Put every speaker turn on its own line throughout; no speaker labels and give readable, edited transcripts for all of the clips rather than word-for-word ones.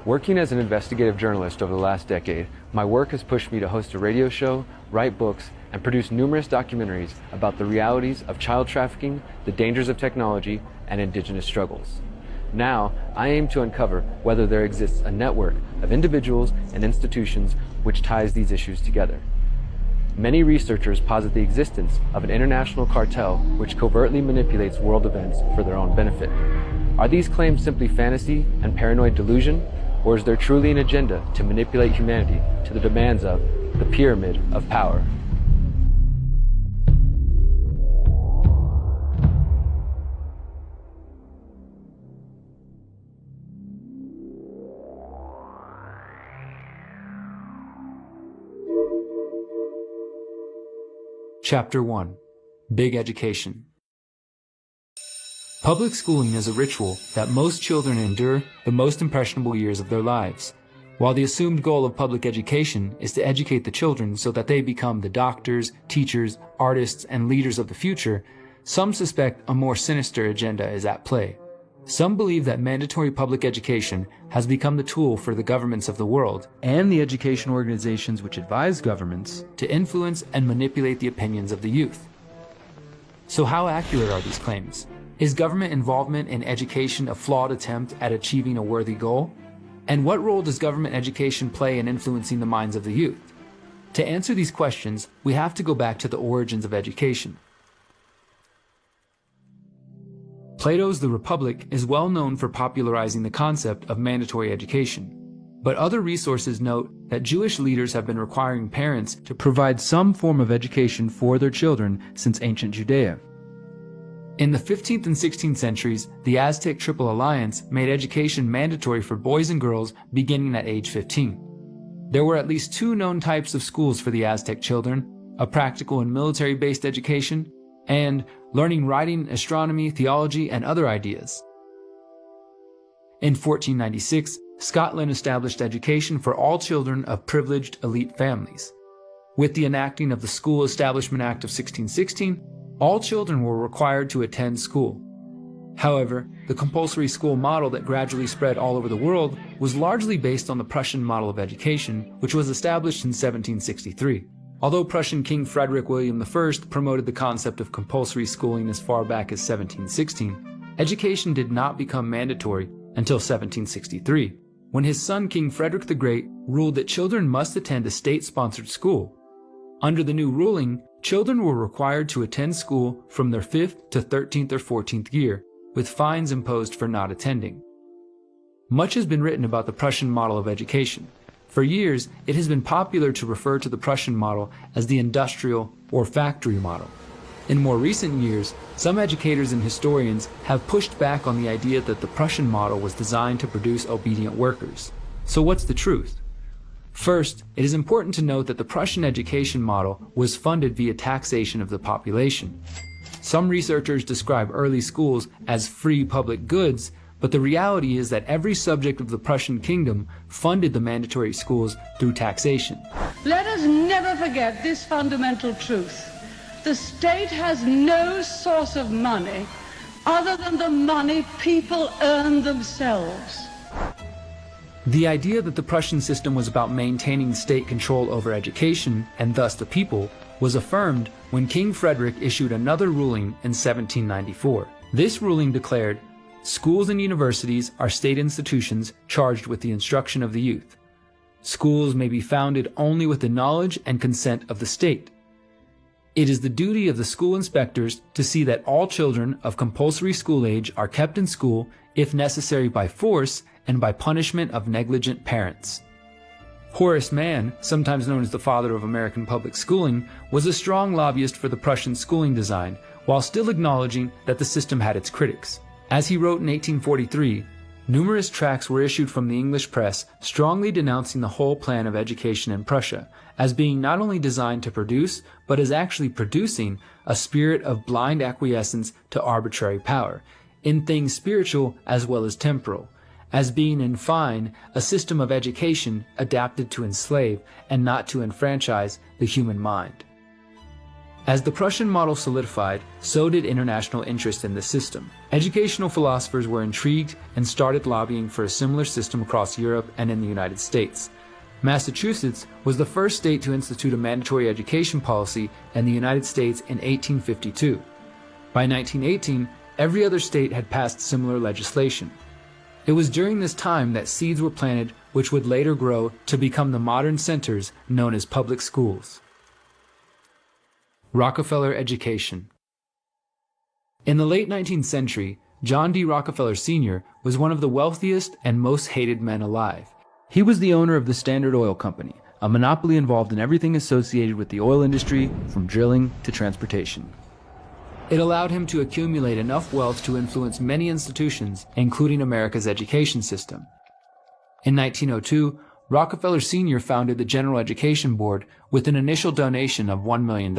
Working as an investigative journalist over the last decade, my work has pushed me to host a radio show, write books, and produce numerous documentaries about the realities of child trafficking, the dangers of technology, and indigenous struggles. Now, I aim to uncover whether there exists a network of individuals and institutions which ties these issues together. Many researchers posit the existence of an international cartel which covertly manipulates world events for their own benefit. Are these claims simply fantasy and paranoid delusion, or is there truly an agenda to manipulate humanity to the demands of the pyramid of power?
Chapter 1. Big Education. Public schooling is a ritual that most children endure the most impressionable years of their lives. While the assumed goal of public education is to educate the children so that they become the doctors, teachers, artists, and leaders of the future, some suspect a more sinister agenda is at play. Some believe that mandatory public education has become the tool for the governments of the world and the education organizations which advise governments to influence and manipulate the opinions of the youth. So how accurate are these claims? Is government involvement in education a flawed attempt at achieving a worthy goal? And what role does government education play in influencing the minds of the youth? To answer these questions, we have to go back to the origins of education. Plato's The Republic is well known for popularizing the concept of mandatory education. But other resources note that Jewish leaders have been requiring parents to provide some form of education for their children since ancient Judea. In the 15th and 16th centuries, the Aztec Triple Alliance made education mandatory for boys and girls beginning at age 15. There were at least two known types of schools for the Aztec children: a practical and military-based education, and learning writing, astronomy, theology, and other ideas. In 1496, Scotland established education for all children of privileged elite families. With the enacting of the School Establishment Act of 1616, all children were required to attend school. However, the compulsory school model that gradually spread all over the world was largely based on the Prussian model of education, which was established in 1763. Although Prussian King Frederick William I promoted the concept of compulsory schooling as far back as 1716, education did not become mandatory until 1763, when his son King Frederick the Great ruled that children must attend a state-sponsored school. Under the new ruling, children were required to attend school from their 5th to 13th or 14th year, with fines imposed for not attending. Much has been written about the Prussian model of education. For years, it has been popular to refer to the Prussian model as the industrial or factory model. In more recent years, some educators and historians have pushed back on the idea that the Prussian model was designed to produce obedient workers. So what's the truth? First, it is important to note that the Prussian education model was funded via taxation of the population. Some researchers describe early schools as free public goods, but the reality is that every subject of the Prussian kingdom funded the mandatory schools through taxation.
Let us never forget this fundamental truth. The state has no source of money other than the money people earn themselves.
The idea that the Prussian system was about maintaining state control over education, and thus the people, was affirmed when King Frederick issued another ruling in 1794. This ruling declared, "Schools and universities are state institutions charged with the instruction of the youth. Schools may be founded only with the knowledge and consent of the state. It is the duty of the school inspectors to see that all children of compulsory school age are kept in school, if necessary by force and by punishment of negligent parents." Horace Mann, sometimes known as the father of American public schooling, was a strong lobbyist for the Prussian schooling design, while still acknowledging that the system had its critics. As he wrote in 1843, numerous tracts were issued from the English press strongly denouncing the whole plan of education in Prussia as being not only designed to produce, but as actually producing a spirit of blind acquiescence to arbitrary power, in things spiritual as well as temporal, as being, in fine, a system of education adapted to enslave and not to enfranchise the human mind. As the Prussian model solidified, so did international interest in the system. Educational philosophers were intrigued and started lobbying for a similar system across Europe and in the United States. Massachusetts was the first state to institute a mandatory education policy in the United States in 1852. By 1918, every other state had passed similar legislation. It was during this time that seeds were planted which would later grow to become the modern centers known as public schools. Rockefeller education. In the late 19th century, John D. Rockefeller Sr. was one of the wealthiest and most hated men alive. He was the owner of the Standard Oil Company, a monopoly involved in everything associated with the oil industry, from drilling to transportation. It allowed him to accumulate enough wealth to influence many institutions, including America's education system. In 1902, Rockefeller Sr. founded the General Education Board with an initial donation of $1 million.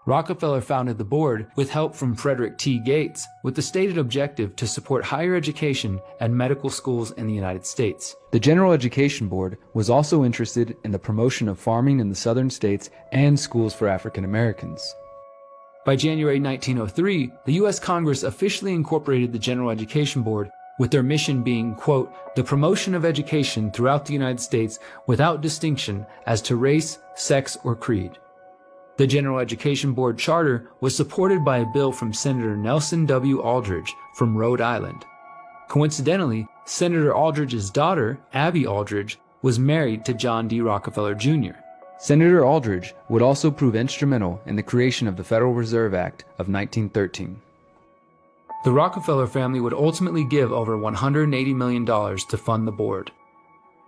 Rockefeller founded the board with help from Frederick T. Gates with the stated objective to support higher education and medical schools in the United States. The General Education Board was also interested in the promotion of farming in the southern states and schools for African Americans. By January 1903, the U.S. Congress officially incorporated the General Education Board, with their mission being, quote, the promotion of education throughout the United States without distinction as to race, sex, or creed. The General Education Board charter was supported by a bill from Senator Nelson W. Aldrich from Rhode Island. Coincidentally, Senator Aldrich's daughter, Abby Aldrich, was married to John D. Rockefeller Jr. Senator Aldrich would also prove instrumental in the creation of the Federal Reserve Act of 1913. The Rockefeller family would ultimately give over $180 million to fund the board.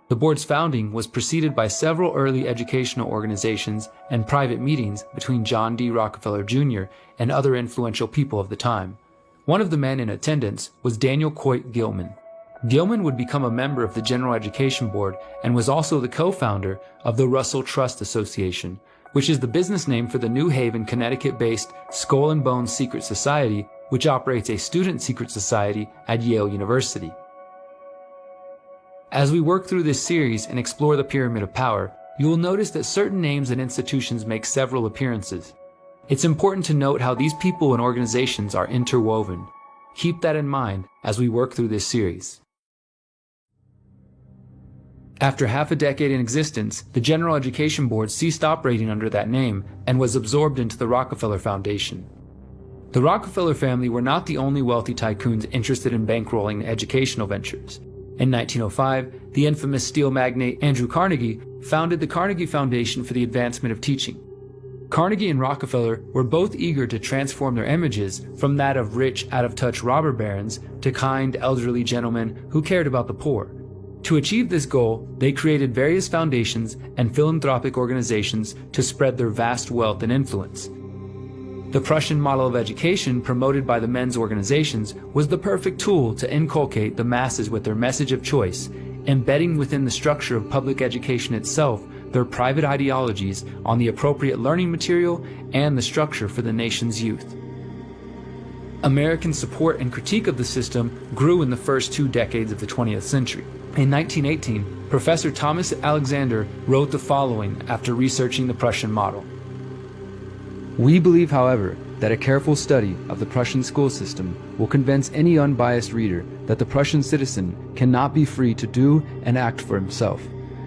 The board's founding was preceded by several early educational organizations and private meetings between John D. Rockefeller Jr. and other influential people of the time. One of the men in attendance was Daniel Coit Gilman. Gilman would become a member of the General Education Board and was also the co-founder of the Russell Trust Association, which is the business name for the New Haven, Connecticut-based Skull and Bones Secret Society, which operates a student secret society at Yale University. As we work through this series and explore the pyramid of power, you will notice that certain names and institutions make several appearances. It's important to note how these people and organizations are interwoven. Keep that in mind as we work through this series. After half a decade in existence, the General Education Board ceased operating under that name and was absorbed into the Rockefeller Foundation. The Rockefeller family were not the only wealthy tycoons interested in bankrolling educational ventures. In 1905, the infamous steel magnate Andrew Carnegie founded the Carnegie Foundation for the Advancement of Teaching. Carnegie and Rockefeller were both eager to transform their images from that of rich, out-of-touch robber barons to kind, elderly gentlemen who cared about the poor. To achieve this goal, they created various foundations and philanthropic organizations to spread their vast wealth and influence. The Prussian model of education promoted by the men's organizations was the perfect tool to inculcate the masses with their message of choice, embedding within the structure of public education itself their private ideologies on the appropriate learning material and the structure for the nation's youth. American support and critique of the system grew in the first 2 decades of the 20th century. In 1918, Professor Thomas Alexander wrote the following after researching the Prussian model. We believe, however, that a careful study of the Prussian school system will convince any unbiased reader that the Prussian citizen cannot be free to do and act for himself,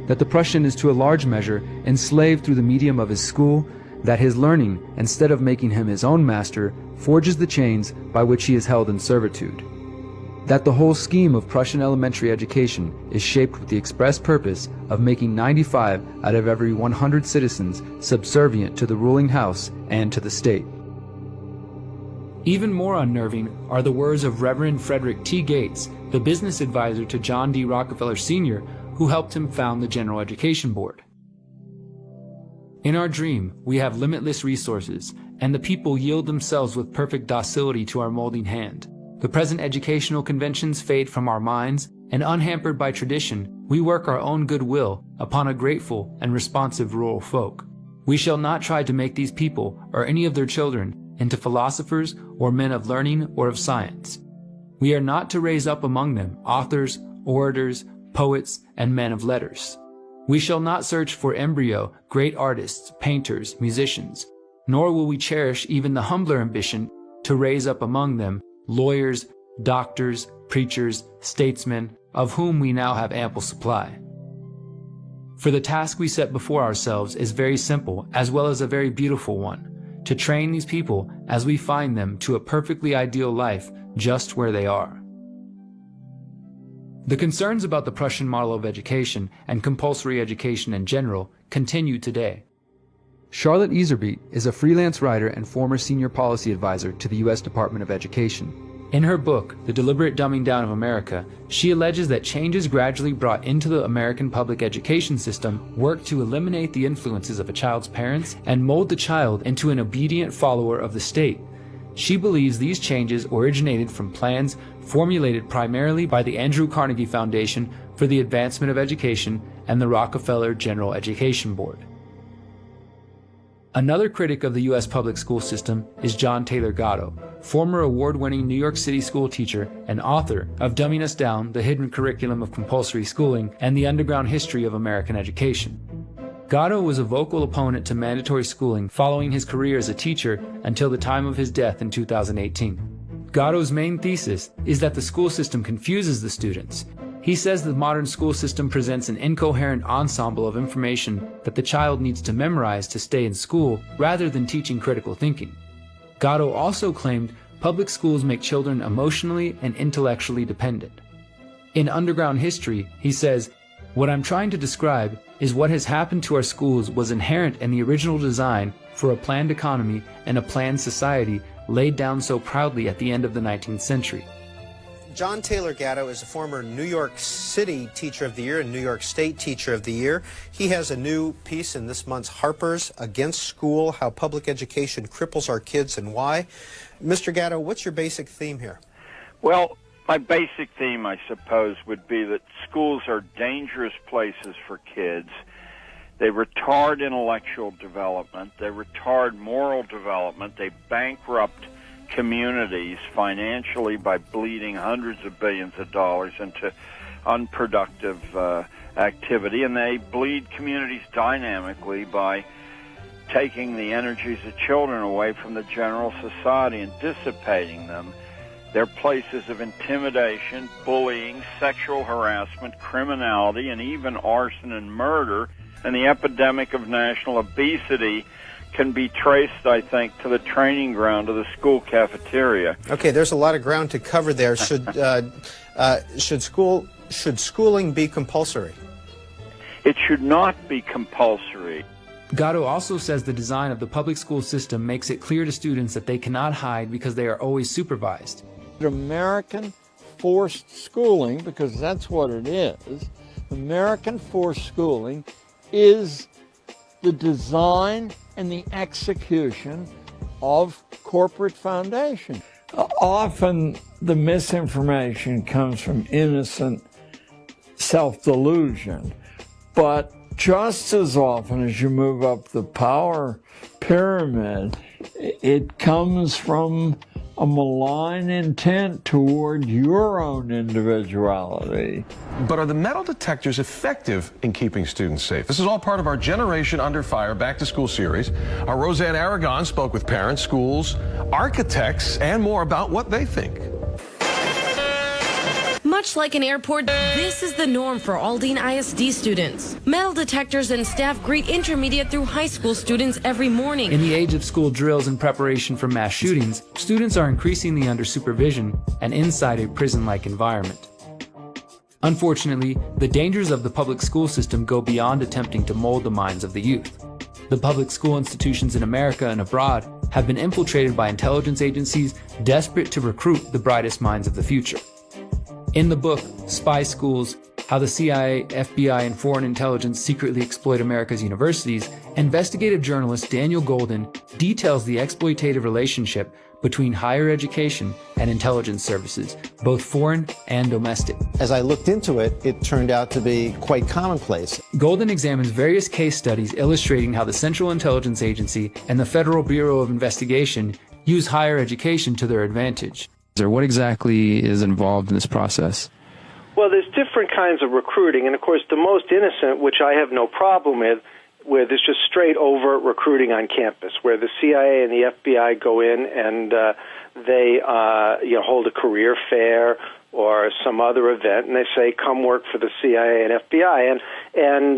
that the Prussian is to a large measure enslaved through the medium of his school, that his learning, instead of making him his own master, forges the chains by which he is held in servitude, that the whole scheme of Prussian elementary education is shaped with the express purpose of making 95 out of every 100 citizens subservient to the ruling house and to the state. Even more unnerving are the words of Reverend Frederick T. Gates, the business advisor to John D. Rockefeller Sr., who helped him found the General Education Board. In our dream, we have limitless resources, and the people yield themselves with perfect docility to our molding hand. The present educational conventions fade from our minds, and unhampered by tradition, we work our own goodwill upon a grateful and responsive rural folk. We shall not try to make these people, or any of their children, into philosophers or men of learning or of science. We are not to raise up among them authors, orators, poets, and men of letters. We shall not search for embryo great artists, painters, musicians. nor will we cherish even the humbler ambition to raise up among them lawyers, doctors, preachers, statesmen, of whom we now have ample supply. For the task we set before ourselves is very simple as well as a very beautiful one, to train these people as we find them to a perfectly ideal life just where they are. The concerns about the Prussian model of education and compulsory education in general continue today.
Charlotte Iserbyt is a freelance writer and former senior policy advisor to the U.S. Department of Education.
In her book, The Deliberate Dumbing Down of America, she alleges that changes gradually brought into the American public education system work to eliminate the influences of a child's parents and mold the child into an obedient follower of the state. She believes these changes originated from plans formulated primarily by the Andrew Carnegie Foundation for the Advancement of Education and the Rockefeller General Education Board. Another critic of the U.S. public school system is John Taylor Gatto, former award-winning New York City school teacher and author of Dumbing Us Down, The Hidden Curriculum of Compulsory Schooling and the Underground History of American Education. Gatto was a vocal opponent to mandatory schooling following his career as a teacher until the time of his death in 2018. Gatto's main thesis is that the school system confuses the students. He says the modern school system presents an incoherent ensemble of information that the child needs to memorize to stay in school rather than teaching critical thinking. Gatto also claimed public schools make children emotionally and intellectually dependent. In Underground History, he says, "What I'm trying to describe is what has happened to our schools was inherent in the original design for a planned economy and a planned society laid down so proudly at the end of the 19th century."
John Taylor Gatto is a former New York City Teacher of the Year and New York State Teacher of the Year. He has a new piece in this month's Harper's, Against School, How Public Education Cripples Our Kids and Why. Mr. Gatto, what's your basic theme here?
Well, my basic theme, I suppose, would be that schools are dangerous places for kids. They retard intellectual development. They retard moral development. They bankrupt communities financially by bleeding hundreds of billions of dollars into unproductive activity, and they bleed communities dynamically by taking the energies of children away from the general society and dissipating them. They're places of intimidation, bullying, sexual harassment, criminality, and even arson and murder. And the epidemic of national obesity can be traced, I think, to the training ground of the school cafeteria.
Okay, there's a lot of ground to cover there. Should schooling be compulsory?
It should not be compulsory.
Gatto also says the design of the public school system makes it clear to students that they cannot hide because they are always supervised.
American forced schooling, because that's what it is, American forced schooling is the design and the execution of corporate foundation. Often the misinformation comes from innocent self-delusion, but just as often as you move up the power pyramid, it comes from a malign intent toward your own individuality.
But are the metal detectors effective in keeping students safe? This is all part of our Generation Under Fire Back to School series. Our Roseanne Aragon spoke with parents, schools, architects, and more about what they think.
Much like an airport, this is the norm for Aldine ISD students. Metal detectors and staff greet intermediate through high school students every morning.
In the age of school drills in preparation for mass shootings, students are increasingly under supervision and inside a prison-like environment. Unfortunately, the dangers of the public school system go beyond attempting to mold the minds of the youth. The public school institutions in America and abroad have been infiltrated by intelligence agencies desperate to recruit the brightest minds of the future. In the book, Spy Schools, How the CIA, FBI, and Foreign Intelligence Secretly Exploit America's Universities, investigative journalist Daniel Golden details the exploitative relationship between higher education and intelligence services, both foreign and domestic.
As I looked into it, it turned out to be quite commonplace.
Golden examines various case studies illustrating how the Central Intelligence Agency and the Federal Bureau of Investigation use higher education to their advantage.
What exactly is involved in this process?
Well, there's different kinds of recruiting, and of course the most innocent, which I have no problem with, where there's just straight overt recruiting on campus, where the CIA and the FBI go in and they hold a career fair or some other event, and they say, come work for the CIA and FBI, and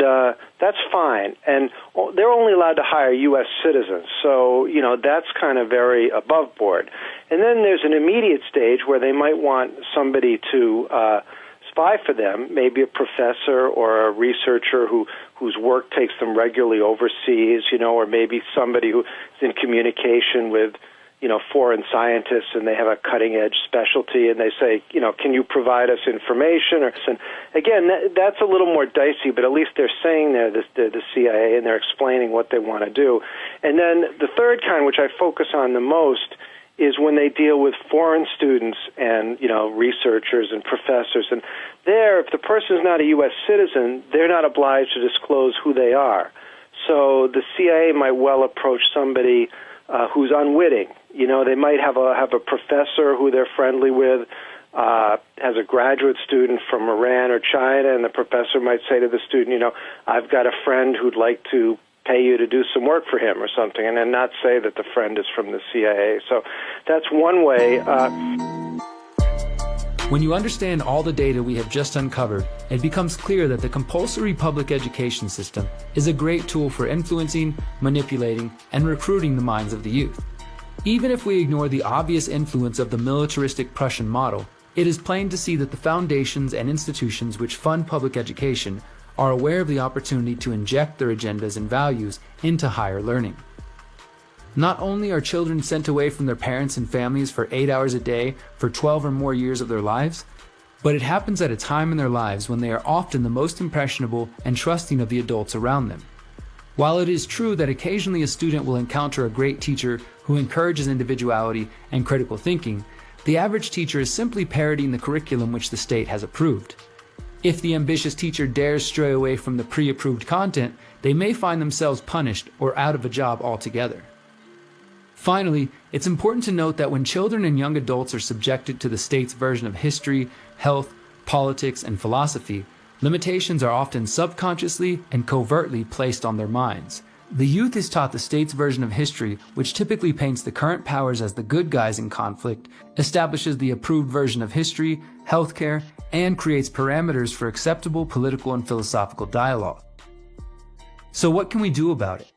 that's fine. And they're only allowed to hire U.S. citizens, so, that's kind of very above board. And then there's an immediate stage where they might want somebody to spy for them, maybe a professor or a researcher whose work takes them regularly overseas, or maybe somebody who's in communication with foreign scientists, and they have a cutting-edge specialty, and they say, can you provide us information? And again, that's a little more dicey, but at least they're saying they're the CIA, and they're explaining what they want to do. And then the third kind, which I focus on the most, is when they deal with foreign students and, researchers and professors. And there, if the person's not a U.S. citizen, they're not obliged to disclose who they are. So the CIA might well approach somebody who's unwitting. They might have a professor who they're friendly with, has a graduate student from Iran or China, and the professor might say to the student, I've got a friend who'd like to pay you to do some work for him or something, and then not say that the friend is from the CIA. So that's one way.
When you understand all the data we have just uncovered, it becomes clear that the compulsory public education system is a great tool for influencing, manipulating, and recruiting the minds of the youth. Even if we ignore the obvious influence of the militaristic Prussian model, it is plain to see that the foundations and institutions which fund public education are aware of the opportunity to inject their agendas and values into higher learning. Not only are children sent away from their parents and families for 8 hours a day for 12 or more years of their lives, but it happens at a time in their lives when they are often the most impressionable and trusting of the adults around them. While it is true that occasionally a student will encounter a great teacher who encourages individuality and critical thinking, the average teacher is simply parroting the curriculum which the state has approved. If the ambitious teacher dares stray away from the pre-approved content, they may find themselves punished or out of a job altogether. Finally, it's important to note that when children and young adults are subjected to the state's version of history, health, politics, and philosophy, limitations are often subconsciously and covertly placed on their minds. The youth is taught the state's version of history, which typically paints the current powers as the good guys in conflict, establishes the approved version of history, healthcare, and creates parameters for acceptable political and philosophical dialogue. So what can we do about it?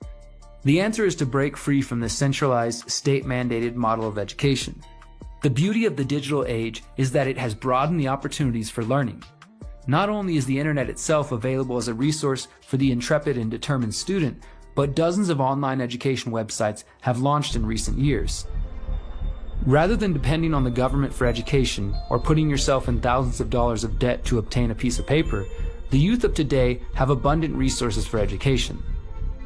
The answer is to break free from this centralized, state-mandated model of education. The beauty of the digital age is that it has broadened the opportunities for learning. Not only is the internet itself available as a resource for the intrepid and determined student, but dozens of online education websites have launched in recent years. Rather than depending on the government for education or putting yourself in thousands of dollars of debt to obtain a piece of paper, the youth of today have abundant resources for education.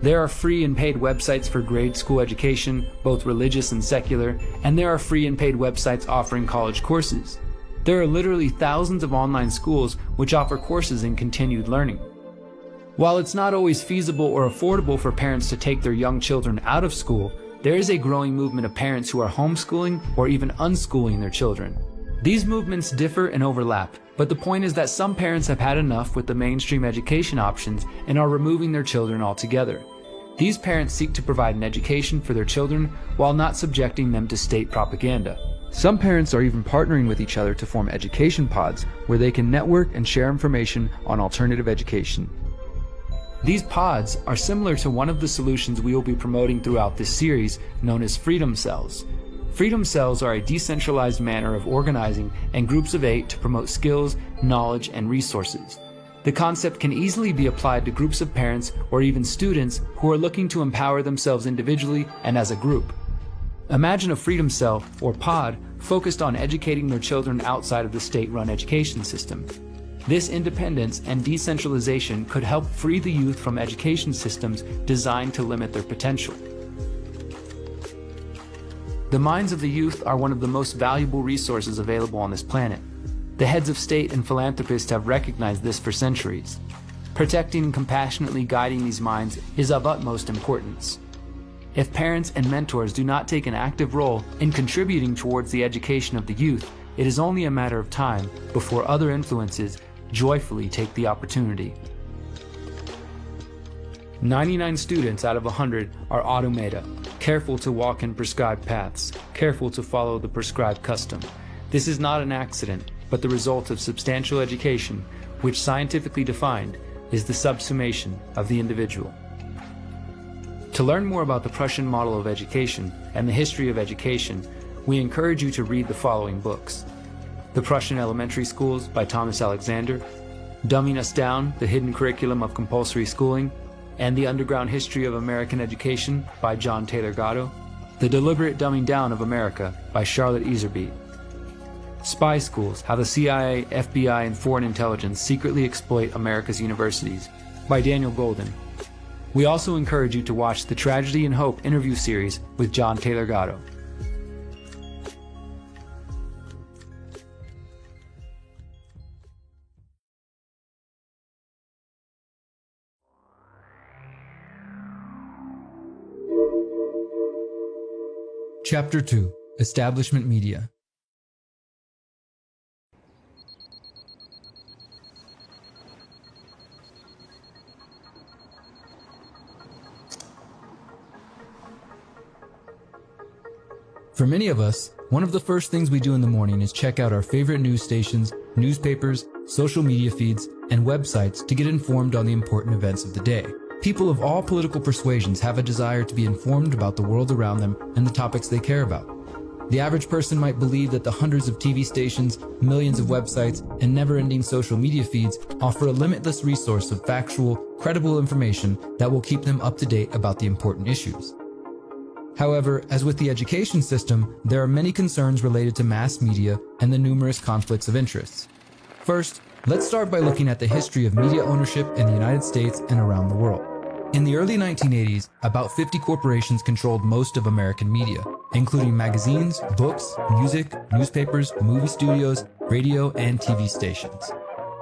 There are free and paid websites for grade school education, both religious and secular, and there are free and paid websites offering college courses. There are literally thousands of online schools which offer courses in continued learning. While it's not always feasible or affordable for parents to take their young children out of school, there is a growing movement of parents who are homeschooling or even unschooling their children. These movements differ and overlap, but the point is that some parents have had enough with the mainstream education options and are removing their children altogether. These parents seek to provide an education for their children while not subjecting them to state propaganda.
Some parents are even partnering with each other to form education pods where they can network and share information on alternative education.
These pods are similar to one of the solutions we will be promoting throughout this series, known as Freedom Cells. Freedom Cells are a decentralized manner of organizing in groups of 8 to promote skills, knowledge, and resources. The concept can easily be applied to groups of parents or even students who are looking to empower themselves individually and as a group. Imagine a Freedom Cell, or pod, focused on educating their children outside of the state-run education system. This independence and decentralization could help free the youth from education systems designed to limit their potential. The minds of the youth are one of the most valuable resources available on this planet. The heads of state and philanthropists have recognized this for centuries. Protecting and compassionately guiding these minds is of utmost importance. If parents and mentors do not take an active role in contributing towards the education of the youth, it is only a matter of time before other influences joyfully take the opportunity. 99 students out of 100 are automata, careful to walk in prescribed paths, careful to follow the prescribed custom. This is not an accident, but the result of substantial education, which scientifically defined is the subsummation of the individual. To learn more about the Prussian model of education and the history of education, we encourage you to read the following books: The Prussian Elementary Schools by Thomas Alexander, Dumbing Us Down, The Hidden Curriculum of Compulsory Schooling, and The Underground History of American Education by John Taylor Gatto, The Deliberate Dumbing Down of America by Charlotte Iserbyt, Spy Schools, How the CIA, FBI, and Foreign Intelligence Secretly Exploit America's Universities by Daniel Golden. We also encourage you to watch the Tragedy and Hope interview series with John Taylor Gatto. Chapter 2: Establishment Media. For many of us, one of the first things we do in the morning is check out our favorite news stations, newspapers, social media feeds, and websites to get informed on the important events of the day. People of all political persuasions have a desire to be informed about the world around them and the topics they care about. The average person might believe that the hundreds of TV stations, millions of websites, and never-ending social media feeds offer a limitless resource of factual, credible information that will keep them up to date about the important issues. However, as with the education system, there are many concerns related to mass media and the numerous conflicts of interests. First, let's start by looking at the history of media ownership in the United States and around the world. In the early 1980s, about 50 corporations controlled most of American media, including magazines, books, music, newspapers, movie studios, radio, and TV stations.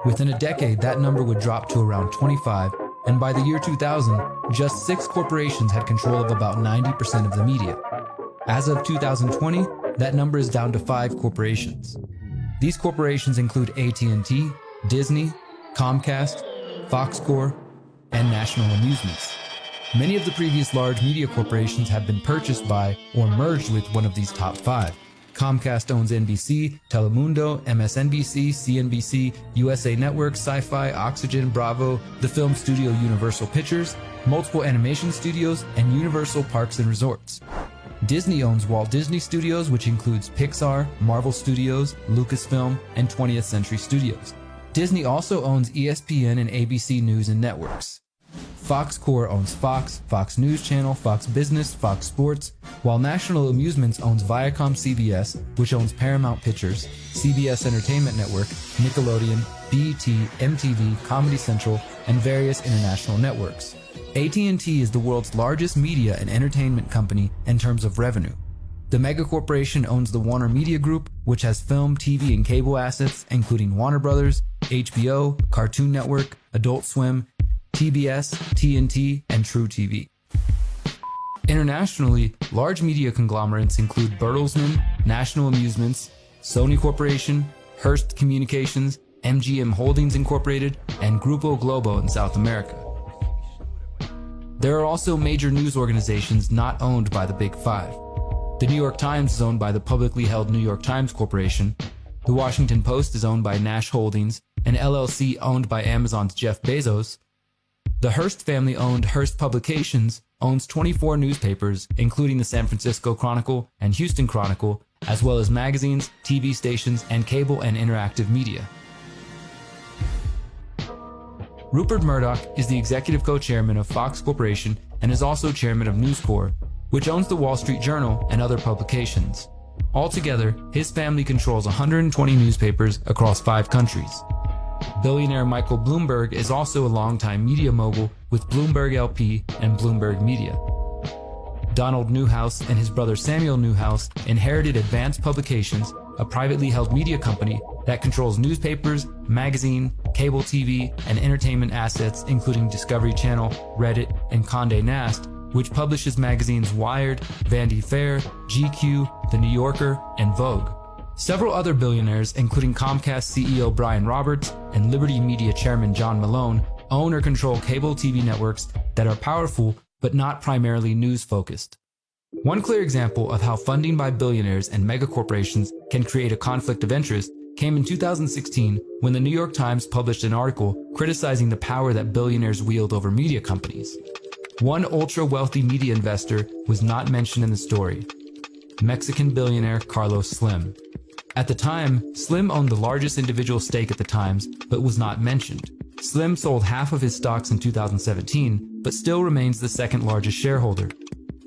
Within a decade, that number would drop to around 25, and by the year 2000, just 6 corporations had control of about 90% of the media. As of 2020, that number is down to 5 corporations. These corporations include AT&T, Disney, Comcast, Fox Corp, and National Amusements. Many of the previous large media corporations have been purchased by or merged with one of these top 5. Comcast owns NBC, Telemundo, MSNBC, CNBC, USA Network, Sci-Fi, Oxygen, Bravo, the film studio Universal Pictures, multiple animation studios, and Universal Parks and Resorts. Disney owns Walt Disney Studios, which includes Pixar, Marvel Studios, Lucasfilm, and 20th Century Studios. Disney also owns ESPN and ABC News and Networks. Fox Corp owns Fox, Fox News Channel, Fox Business, Fox Sports, while National Amusements owns Viacom CBS, which owns Paramount Pictures, CBS Entertainment Network, Nickelodeon, BET, MTV, Comedy Central, and various international networks. AT&T is the world's largest media and entertainment company in terms of revenue. The megacorporation owns the Warner Media Group, which has film, TV, and cable assets, including Warner Brothers, HBO, Cartoon Network, Adult Swim, TBS, TNT, and True TV. Internationally, large media conglomerates include Bertelsmann, National Amusements, Sony Corporation, Hearst Communications, MGM Holdings Incorporated, and Grupo Globo in South America. There are also major news organizations not owned by the Big Five. The New York Times is owned by the publicly held New York Times Corporation. The Washington Post is owned by Nash Holdings, an LLC owned by Amazon's Jeff Bezos. The Hearst family-owned Hearst Publications owns 24 newspapers, including the San Francisco Chronicle and Houston Chronicle, as well as magazines, TV stations, and cable and interactive media. Rupert Murdoch is the executive co-chairman of Fox Corporation and is also chairman of News Corp, which owns the Wall Street Journal and other publications. Altogether, his family controls 120 newspapers across 5 countries. Billionaire Michael Bloomberg is also a longtime media mogul with Bloomberg LP and Bloomberg Media. Donald Newhouse and his brother Samuel Newhouse inherited Advance Publications, a privately held media company that controls newspapers, magazine, cable TV, and entertainment assets including Discovery Channel, Reddit, and Condé Nast, which publishes magazines Wired, Vanity Fair, GQ, The New Yorker, and Vogue. Several other billionaires, including Comcast CEO Brian Roberts and Liberty Media chairman John Malone, own or control cable TV networks that are powerful but not primarily news-focused. One clear example of how funding by billionaires and megacorporations can create a conflict of interest came in 2016 when the New York Times published an article criticizing the power that billionaires wield over media companies. One ultra-wealthy media investor was not mentioned in the story: Mexican billionaire Carlos Slim. At the time, Slim owned the largest individual stake at the Times, but was not mentioned. Slim sold half of his stocks in 2017, but still remains the second largest shareholder.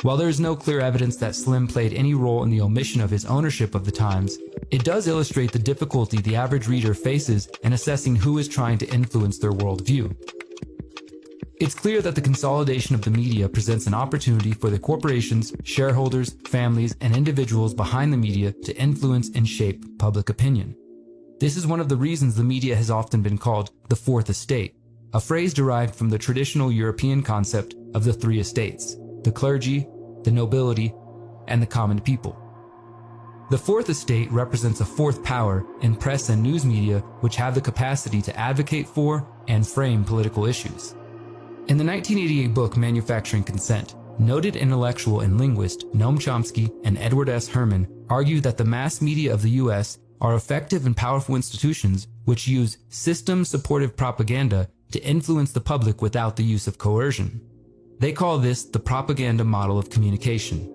While there is no clear evidence that Slim played any role in the omission of his ownership of the Times, it does illustrate the difficulty the average reader faces in assessing who is trying to influence their worldview. It's clear that the consolidation of the media presents an opportunity for the corporations, shareholders, families, and individuals behind the media to influence and shape public opinion. This is one of the reasons the media has often been called the Fourth Estate, a phrase derived from the traditional European concept of the three estates: the clergy, the nobility, and the common people. The Fourth Estate represents a fourth power in press and news media which have the capacity to advocate for and frame political issues. In the 1988 book Manufacturing Consent, noted intellectual and linguist Noam Chomsky and Edward S. Herman argue that the mass media of the U.S. are effective and powerful institutions which use system-supportive propaganda to influence the public without the use of coercion. They call this the propaganda model of communication.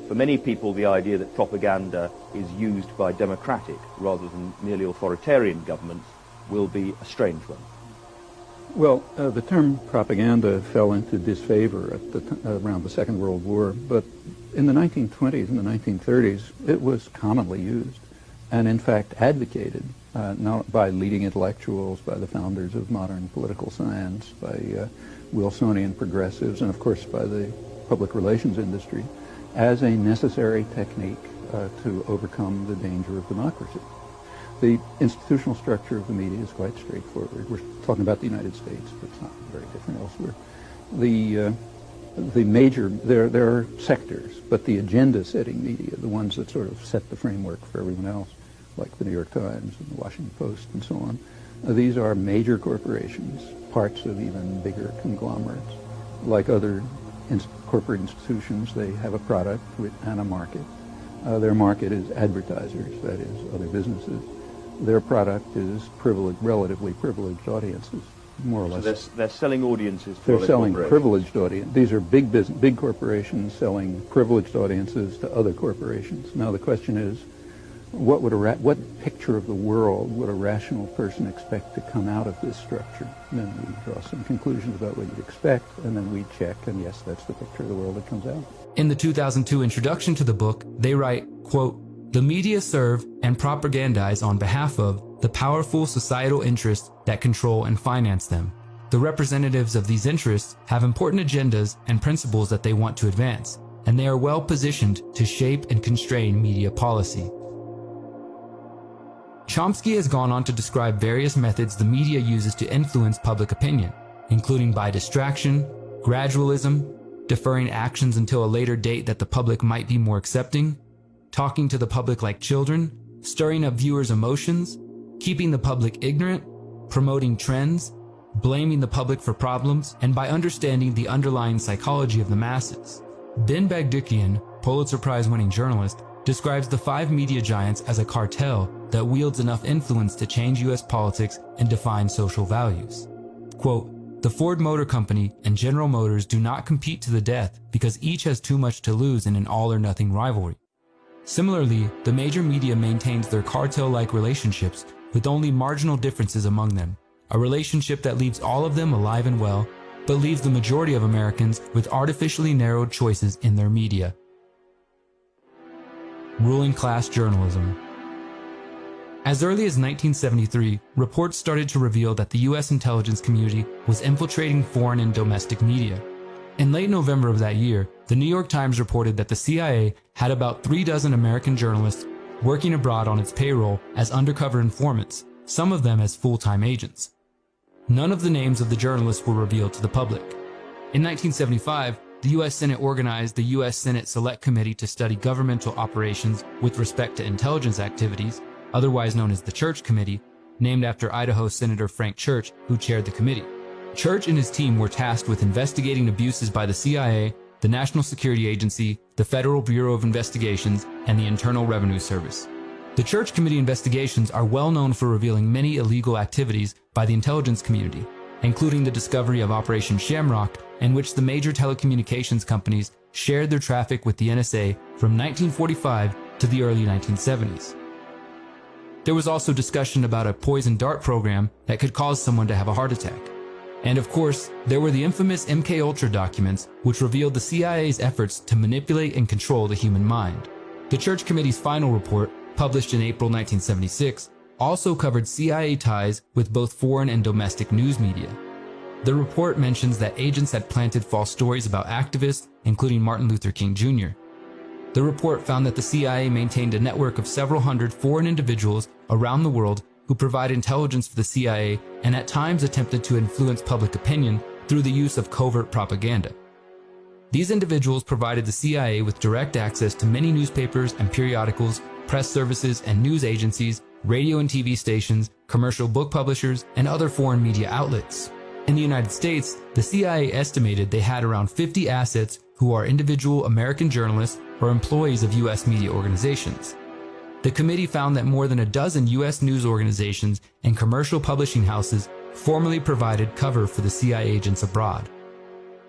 For many people, the idea that propaganda is used by democratic rather than merely authoritarian governments will be a strange one.
Well, the term propaganda fell into disfavor around the Second World War, but in the 1920s and the 1930s, it was commonly used and, in fact, advocated not by leading intellectuals, by the founders of modern political science, by Wilsonian progressives, and, of course, by the public relations industry, as a necessary technique to overcome the danger of democracy. The institutional structure of the media is quite straightforward. We're talking about the United States, but it's not very different elsewhere. There are sectors, but the agenda-setting media, the ones that sort of set the framework for everyone else, like the New York Times and the Washington Post and so on, these are major corporations, parts of even bigger conglomerates. Like other corporate institutions, they have a product and a market. Their market is advertisers, that is, other businesses. Their product is relatively privileged audiences, more or less.
So they're selling audiences to
They're selling
corporations.
Privileged audiences. These are big corporations selling privileged audiences to other corporations. Now the question is, what picture of the world would a rational person expect to come out of this structure? And then we draw some conclusions about what you'd expect, and then we check, and yes, that's the picture of the world that comes out.
In the 2002 introduction to the book, they write, quote, "The media serve and propagandize on behalf of the powerful societal interests that control and finance them. The representatives of these interests have important agendas and principles that they want to advance, and they are well positioned to shape and constrain media policy." Chomsky has gone on to describe various methods the media uses to influence public opinion, including by distraction, gradualism, deferring actions until a later date that the public might be more accepting, talking to the public like children, stirring up viewers' emotions, keeping the public ignorant, promoting trends, blaming the public for problems, and by understanding the underlying psychology of the masses. Ben Bagdikian, Pulitzer Prize-winning journalist, describes the five media giants as a cartel that wields enough influence to change U.S. politics and define social values. Quote, "The Ford Motor Company and General Motors do not compete to the death because each has too much to lose in an all-or-nothing rivalry. Similarly, the major media maintains their cartel-like relationships with only marginal differences among them, a relationship that leaves all of them alive and well, but leaves the majority of Americans with artificially narrowed choices in their media." Ruling class journalism. As early as 1973, reports started to reveal that the U.S. intelligence community was infiltrating foreign and domestic media. In late November of that year, the New York Times reported that the CIA had about 36 American journalists working abroad on its payroll as undercover informants, some of them as full-time agents. None of the names of the journalists were revealed to the public. In 1975, the U.S. Senate organized the U.S. Senate Select Committee to study governmental operations with respect to intelligence activities, otherwise known as the Church Committee, named after Idaho Senator Frank Church, who chaired the committee. Church and his team were tasked with investigating abuses by the CIA, the National Security Agency, the Federal Bureau of Investigations, and the Internal Revenue Service. The Church Committee investigations are well known for revealing many illegal activities by the intelligence community, including the discovery of Operation Shamrock, in which the major telecommunications companies shared their traffic with the NSA from 1945 to the early 1970s. There was also discussion about a poison dart program that could cause someone to have a heart attack. And of course, there were the infamous MKUltra documents, which revealed the CIA's efforts to manipulate and control the human mind. The Church Committee's final report, published in April 1976, also covered CIA ties with both foreign and domestic news media. The report mentions that agents had planted false stories about activists, including Martin Luther King Jr. The report found that the CIA maintained a network of several hundred foreign individuals around the world who provide intelligence for the CIA and at times attempted to influence public opinion through the use of covert propaganda. These individuals provided the CIA with direct access to many newspapers and periodicals, press services and news agencies, radio and TV stations, commercial book publishers, and other foreign media outlets. In the United States, the CIA estimated they had around 50 assets who are individual American journalists or employees of U.S. media organizations. The committee found that more than a dozen U.S. news organizations and commercial publishing houses formerly provided cover for the CIA agents abroad.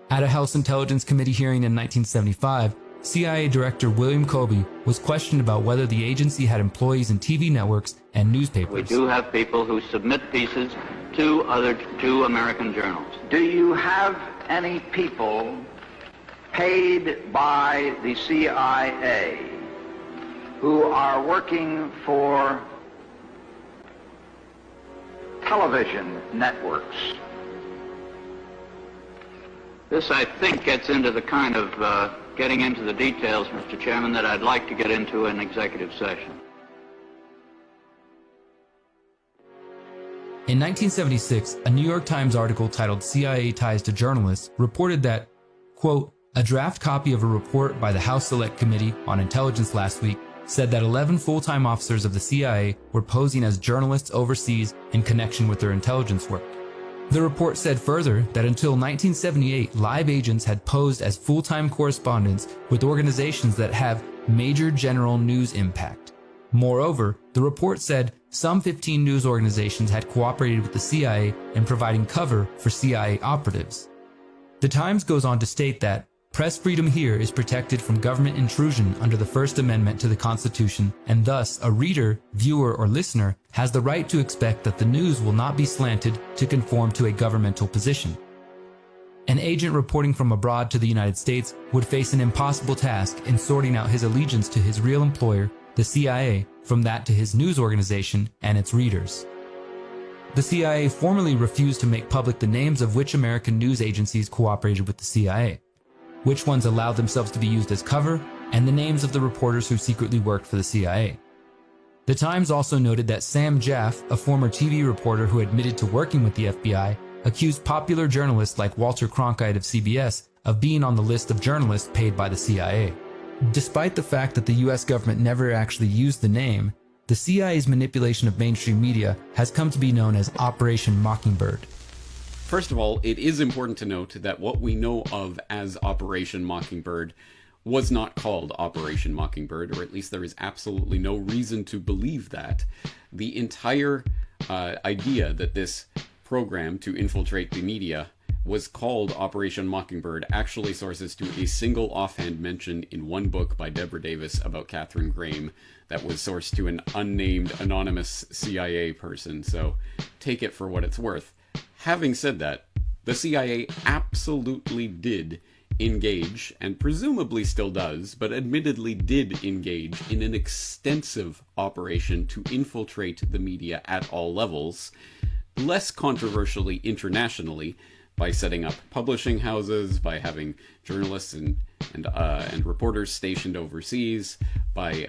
At a House Intelligence Committee hearing in 1975, CIA Director William Colby was questioned about whether the agency had employees in TV networks and newspapers.
We do have people who submit pieces to American journals.
Do you have any people paid by the CIA who are working for television networks?
This, I think, gets into the kind of getting into the details, Mr. Chairman, that I'd like to get into in executive session.
In 1976, a New York Times article titled CIA Ties to Journalists reported that, quote, a draft copy of a report by the House Select Committee on Intelligence last week said that 11 full-time officers of the CIA were posing as journalists overseas in connection with their intelligence work. The report said further that until 1978, live agents had posed as full-time correspondents with organizations that have major general news impact. Moreover, the report said some 15 news organizations had cooperated with the CIA in providing cover for CIA operatives. The Times goes on to state that press freedom here is protected from government intrusion under the First Amendment to the Constitution, and thus a reader, viewer, or listener has the right to expect that the news will not be slanted to conform to a governmental position. An agent reporting from abroad to the United States would face an impossible task in sorting out his allegiance to his real employer, the CIA, from that to his news organization and its readers. The CIA formally refused to make public the names of which American news agencies cooperated with the CIA, which ones allowed themselves to be used as cover, and the names of the reporters who secretly worked for the CIA. The Times also noted that Sam Jaff, a former TV reporter who admitted to working with the FBI, accused popular journalists like Walter Cronkite of CBS of being on the list of journalists paid by the CIA. Despite the fact that the US government never actually used the name, the CIA's manipulation of mainstream media has come to be known as Operation Mockingbird.
First of all, it is important to note that what we know of as Operation Mockingbird was not called Operation Mockingbird, or at least there is absolutely no reason to believe that. The entire idea that this program to infiltrate the media was called Operation Mockingbird actually sources to a single offhand mention in one book by Deborah Davis about Catherine Graham that was sourced to an unnamed anonymous CIA person, so take it for what it's worth. Having said that, the CIA absolutely did engage, and presumably still does, but admittedly did engage in an extensive operation to infiltrate the media at all levels, less controversially internationally, by setting up publishing houses, by having journalists and reporters stationed overseas, by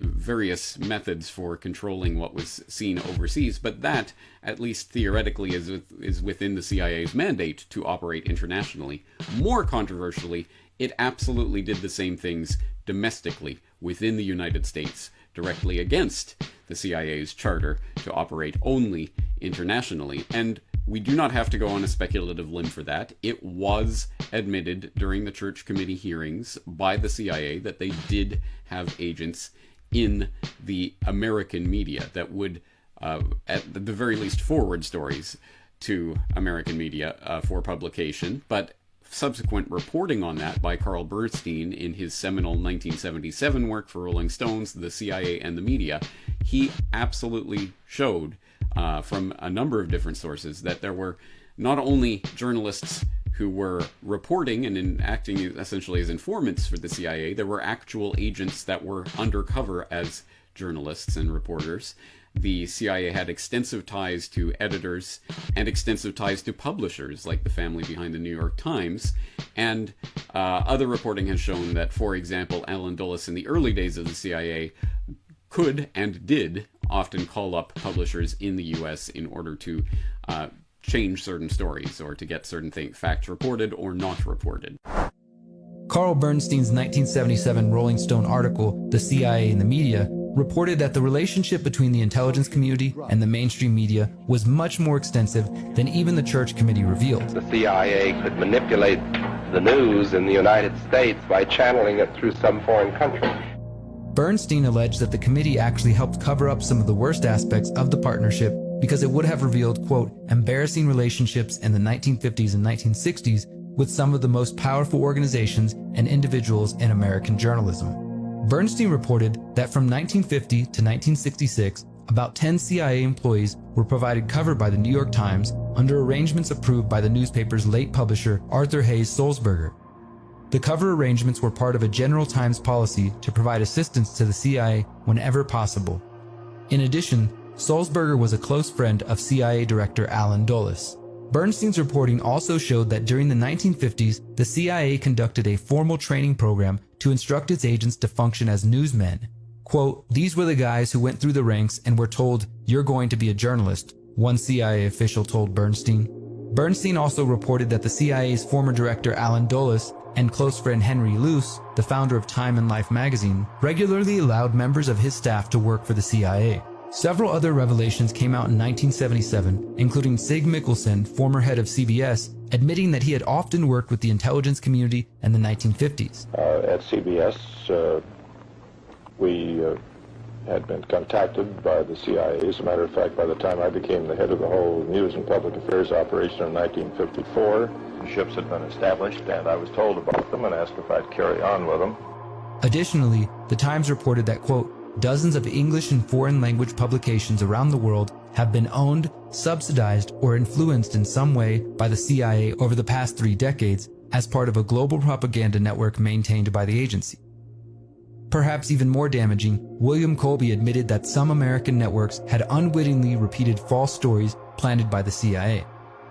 various methods for controlling what was seen overseas. But that, at least theoretically, is within the CIA's mandate to operate internationally. More controversially, it absolutely did the same things domestically within the United States, directly against the CIA's charter to operate only internationally. And we do not have to go on a speculative limb for that. It was admitted during the Church Committee hearings by the CIA that they did have agents in the American media that would, at the very least, forward stories to American media for publication. But subsequent reporting on that by Carl Bernstein in his seminal 1977 work for Rolling Stones, The CIA and the Media, he absolutely showed from a number of different sources that there were not only journalists who were reporting and acting essentially as informants for the CIA, there were actual agents that were undercover as journalists and reporters. The CIA had extensive ties to editors and extensive ties to publishers like the family behind the New York Times. And other reporting has shown that, for example, Alan Dulles in the early days of the CIA could and did often call up publishers in the US in order to change certain stories or to get certain facts reported or not reported.
Carl Bernstein's 1977 Rolling Stone article, The CIA and the Media, reported that the relationship between the intelligence community and the mainstream media was much more extensive than even the Church Committee revealed.
The CIA could manipulate the news in the United States by channeling it through some foreign country.
Bernstein alleged that the committee actually helped cover up some of the worst aspects of the partnership because it would have revealed, quote, embarrassing relationships in the 1950s and 1960s with some of the most powerful organizations and individuals in American journalism. Bernstein reported that from 1950 to 1966, about 10 CIA employees were provided cover by the New York Times under arrangements approved by the newspaper's late publisher Arthur Hayes Sulzberger. The cover arrangements were part of a General Times policy to provide assistance to the CIA whenever possible. In addition, Sulzberger was a close friend of CIA Director Alan Dulles. Bernstein's reporting also showed that during the 1950s, the CIA conducted a formal training program to instruct its agents to function as newsmen. Quote, these were the guys who went through the ranks and were told, you're going to be a journalist, one CIA official told Bernstein. Bernstein also reported that the CIA's former director Alan Dulles and close friend Henry Luce, the founder of Time and Life magazine, regularly allowed members of his staff to work for the CIA. Several other revelations came out in 1977, including Sig Mickelson, former head of CBS, admitting that he had often worked with the intelligence community in the 1950s.
At CBS, we had been contacted by the CIA. As a matter of fact, by the time I became the head of the whole News and Public Affairs operation in 1954, ships had been established, and I was told about them and asked if I'd carry on with them.
Additionally, the Times reported that, quote, dozens of English and foreign language publications around the world have been owned, subsidized, or influenced in some way by the CIA over the past 3 decades as part of a global propaganda network maintained by the agency. Perhaps even more damaging, William Colby admitted that some American networks had unwittingly repeated false stories planted by the CIA.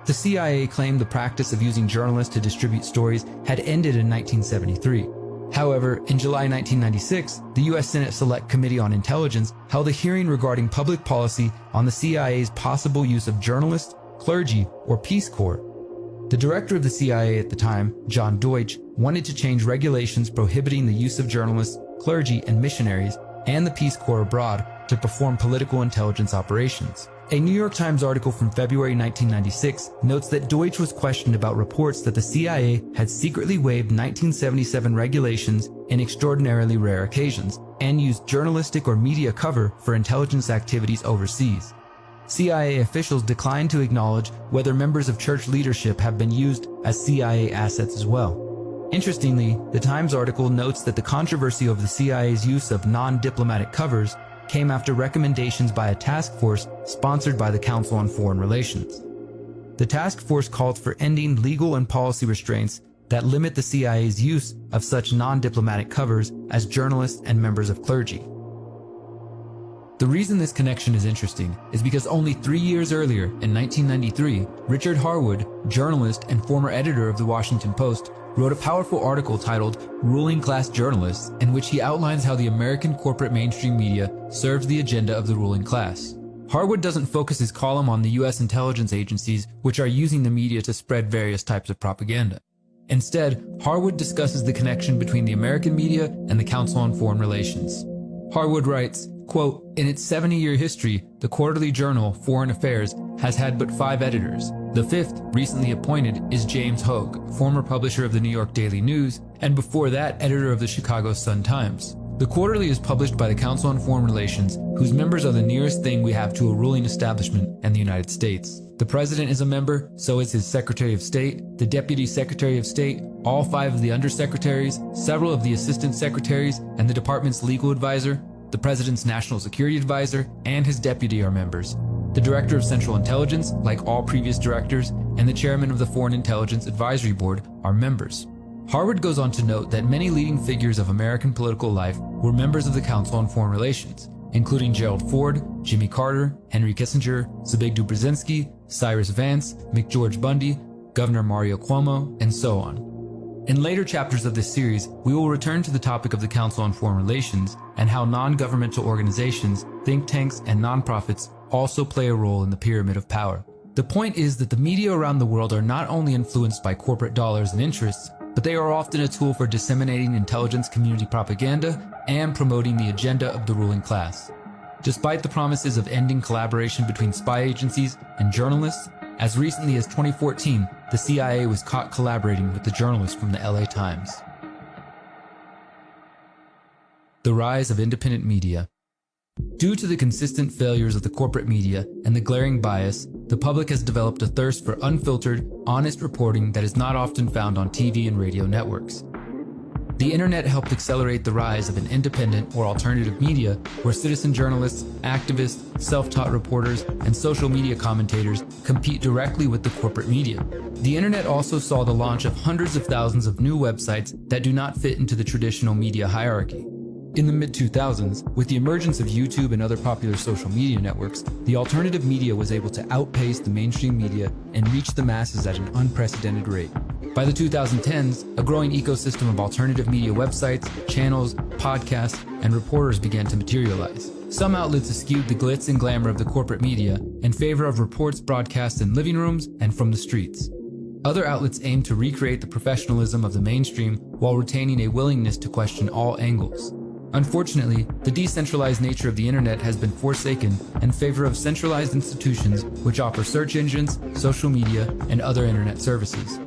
The CIA claimed the practice of using journalists to distribute stories had ended in 1973. However, in July 1996, the U.S. Senate Select Committee on Intelligence held a hearing regarding public policy on the CIA's possible use of journalists, clergy, or Peace Corps. The director of the CIA at the time, John Deutsch, wanted to change regulations prohibiting the use of journalists, clergy, and missionaries, and the Peace Corps abroad to perform political intelligence operations. A New York Times article from February 1996 notes that Deutsch was questioned about reports that the CIA had secretly waived 1977 regulations in extraordinarily rare occasions and used journalistic or media cover for intelligence activities overseas. CIA officials declined to acknowledge whether members of church leadership have been used as CIA assets as well. Interestingly, the Times article notes that the controversy over the CIA's use of non-diplomatic covers came after recommendations by a task force sponsored by the Council on Foreign Relations. The task force called for ending legal and policy restraints that limit the CIA's use of such non-diplomatic covers as journalists and members of clergy. The reason this connection is interesting is because only 3 years earlier, in 1993, Richard Harwood, journalist and former editor of the Washington Post, wrote a powerful article titled Ruling Class Journalists, in which he outlines how the American corporate mainstream media serves the agenda of the ruling class. Harwood doesn't focus his column on the U.S. intelligence agencies, which are using the media to spread various types of propaganda. Instead, Harwood discusses the connection between the American media and the Council on Foreign Relations. Harwood writes, quote, in its 70-year history, the quarterly journal, Foreign Affairs, has had but 5 editors. The fifth, recently appointed, is James Hogue, former publisher of the New York Daily News, and before that, editor of the Chicago Sun-Times. The quarterly is published by the Council on Foreign Relations, whose members are the nearest thing we have to a ruling establishment and the United States. The president is a member, so is his Secretary of State, the Deputy Secretary of State, all 5 of the undersecretaries, several of the assistant secretaries, and the department's legal advisor. The president's national security advisor and his deputy are members. The director of Central Intelligence, like all previous directors, and the chairman of the Foreign Intelligence Advisory Board are members. Harwood goes on to note that many leading figures of American political life were members of the Council on Foreign Relations, including Gerald Ford, Jimmy Carter, Henry Kissinger, Zbigniew Brzezinski, Cyrus Vance, McGeorge Bundy, Governor Mario Cuomo, and so on. In later chapters of this series, we will return to the topic of the Council on Foreign Relations and how non-governmental organizations, think tanks, and nonprofits also play a role in the pyramid of power. The point is that the media around the world are not only influenced by corporate dollars and interests, but they are often a tool for disseminating intelligence community propaganda and promoting the agenda of the ruling class. Despite the promises of ending collaboration between spy agencies and journalists, as recently as 2014, the CIA was caught collaborating with the journalist from the LA Times. The rise of independent media. Due to the consistent failures of the corporate media and the glaring bias, the public has developed a thirst for unfiltered, honest reporting that is not often found on TV and radio networks. The internet helped accelerate the rise of an independent or alternative media where citizen journalists, activists, self-taught reporters, and social media commentators compete directly with the corporate media. The internet also saw the launch of hundreds of thousands of new websites that do not fit into the traditional media hierarchy. In the mid-2000s, with the emergence of YouTube and other popular social media networks, the alternative media was able to outpace the mainstream media and reach the masses at an unprecedented rate. By the 2010s, a growing ecosystem of alternative media websites, channels, podcasts, and reporters began to materialize. Some outlets eschewed the glitz and glamour of the corporate media in favor of reports broadcast in living rooms and from the streets. Other outlets aimed to recreate the professionalism of the mainstream while retaining a willingness to question all angles. Unfortunately, the decentralized nature of the internet has been forsaken in favor of centralized institutions which offer search engines, social media, and other internet services.